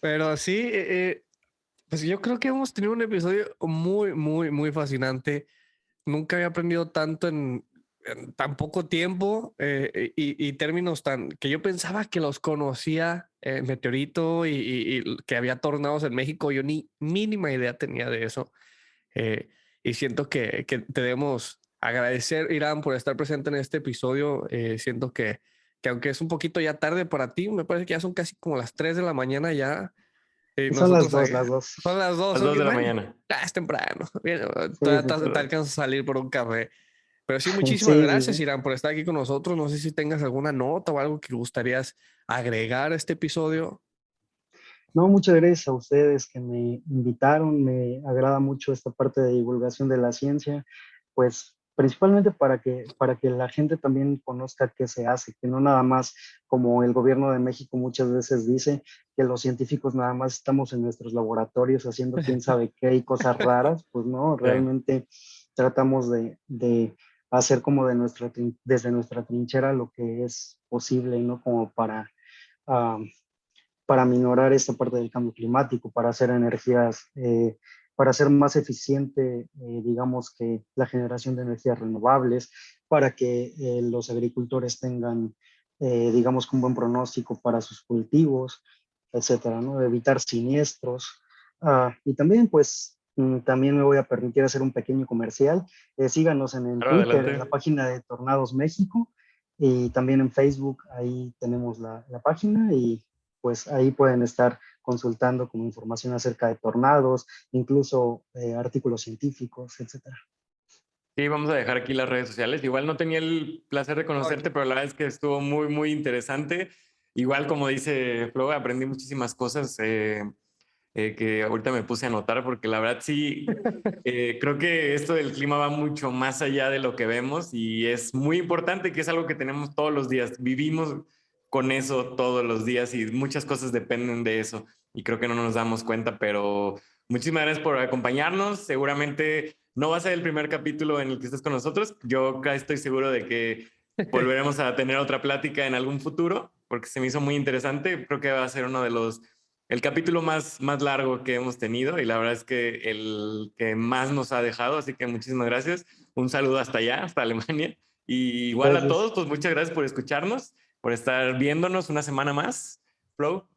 Pero sí, pues yo creo que hemos tenido un episodio muy, muy, muy fascinante. Nunca había aprendido tanto en tan poco tiempo y términos tan que yo pensaba que los conocía, meteorito y que había tornados en México. Yo ni mínima idea tenía de eso. Eh, y siento que te debemos agradecer, Irán, por estar presente en este episodio. Siento que aunque es un poquito ya tarde para ti, me parece que ya son casi como las 3 de la mañana ya. Son Nosotros ahí, las dos. son las 2, Las ok, 2 de la bueno, mañana. ya es temprano. Bien, Sí, todavía sí, te sí. alcanzas a salir por un café. Pero sí, muchísimas Sí, sí, gracias, sí. Irán, por estar aquí con nosotros. No sé si tengas alguna nota o algo que gustarías agregar a este episodio. No, muchas gracias a ustedes que me invitaron. Me agrada mucho esta parte de divulgación de la ciencia, pues principalmente para que la gente también conozca qué se hace, que no nada más como el gobierno de México muchas veces dice que los científicos nada más estamos en nuestros laboratorios haciendo quién sabe qué y cosas raras, pues no, Sí. realmente tratamos de hacer como desde nuestra trinchera lo que es posible, ¿no? Como ah, para minorar esta parte del cambio climático, para hacer energías, para hacer más eficiente, digamos que la generación de energías renovables, para que los agricultores tengan, digamos, un buen pronóstico para sus cultivos, etcétera, ¿no? Evitar siniestros. Y también, pues, también me voy a permitir hacer un pequeño comercial. Síganos en Claro, Twitter, en la adelante. página de Tornados México, y también en Facebook, ahí tenemos la página, y pues ahí pueden estar consultando como información acerca de tornados, incluso artículos científicos, etcétera. Sí, vamos a dejar aquí las redes sociales. Igual no tenía el placer de conocerte, pero la verdad es que estuvo muy, muy interesante. Igual, como dice Flo, aprendí muchísimas cosas que ahorita me puse a anotar, porque la verdad sí, creo que esto del clima va mucho más allá de lo que vemos y es muy importante, que es algo que tenemos todos los días. Vivimos con eso todos los días y muchas cosas dependen de eso y creo que no nos damos cuenta, pero muchísimas gracias por acompañarnos. Seguramente no va a ser el primer capítulo en el que estés con nosotros. Yo casi estoy seguro de que volveremos a tener otra plática en algún futuro, porque se me hizo muy interesante. Creo que va a ser uno de el capítulo más largo que hemos tenido y la verdad es que el que más nos ha dejado, así que muchísimas gracias. Un saludo hasta allá, hasta Alemania. Y igual a Gracias. todos, pues muchas gracias por escucharnos, por estar viéndonos una semana más. Flo.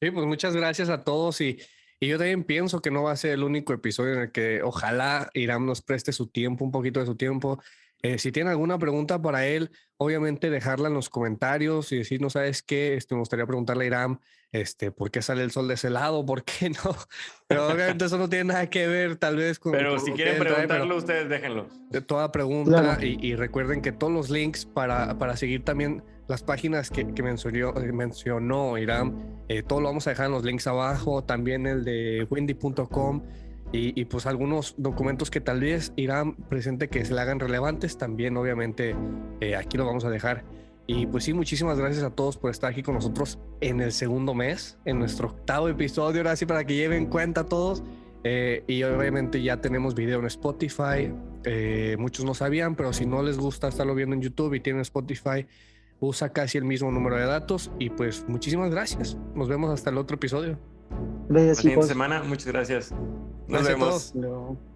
Sí, pues muchas gracias a todos y yo también pienso que no va a ser el único episodio en el que ojalá Iram nos preste su tiempo, un poquito de su tiempo. Si tienen alguna pregunta para él, obviamente dejarla en los comentarios y decir, no sabes qué, me gustaría preguntarle a Iram, ¿por qué sale el sol de ese lado? ¿Por qué no? Pero obviamente eso no tiene nada que ver tal vez Pero con si lo que quieren él trae, pero preguntarlo, ustedes déjenlo. de toda Claro, pregunta y recuerden que todos los links para seguir también las páginas que mencionó Iram, todo lo vamos a dejar en los links abajo, también el de windy.com y pues algunos documentos que tal vez Iram presente que se le hagan relevantes, también obviamente aquí lo vamos a dejar. Y pues sí, muchísimas gracias a todos por estar aquí con nosotros en el segundo mes, en nuestro octavo episodio, ahora sí para que lleven cuenta todos. Y obviamente ya tenemos video en Spotify. Muchos no sabían, pero si no les gusta estarlo viendo en YouTube y tienen Spotify, usa casi el mismo número de datos. Y pues muchísimas gracias. Nos vemos hasta el otro episodio. gracias La siguiente chicos. semana, muchas gracias. Nos Gracias a vemos. todos. Luego.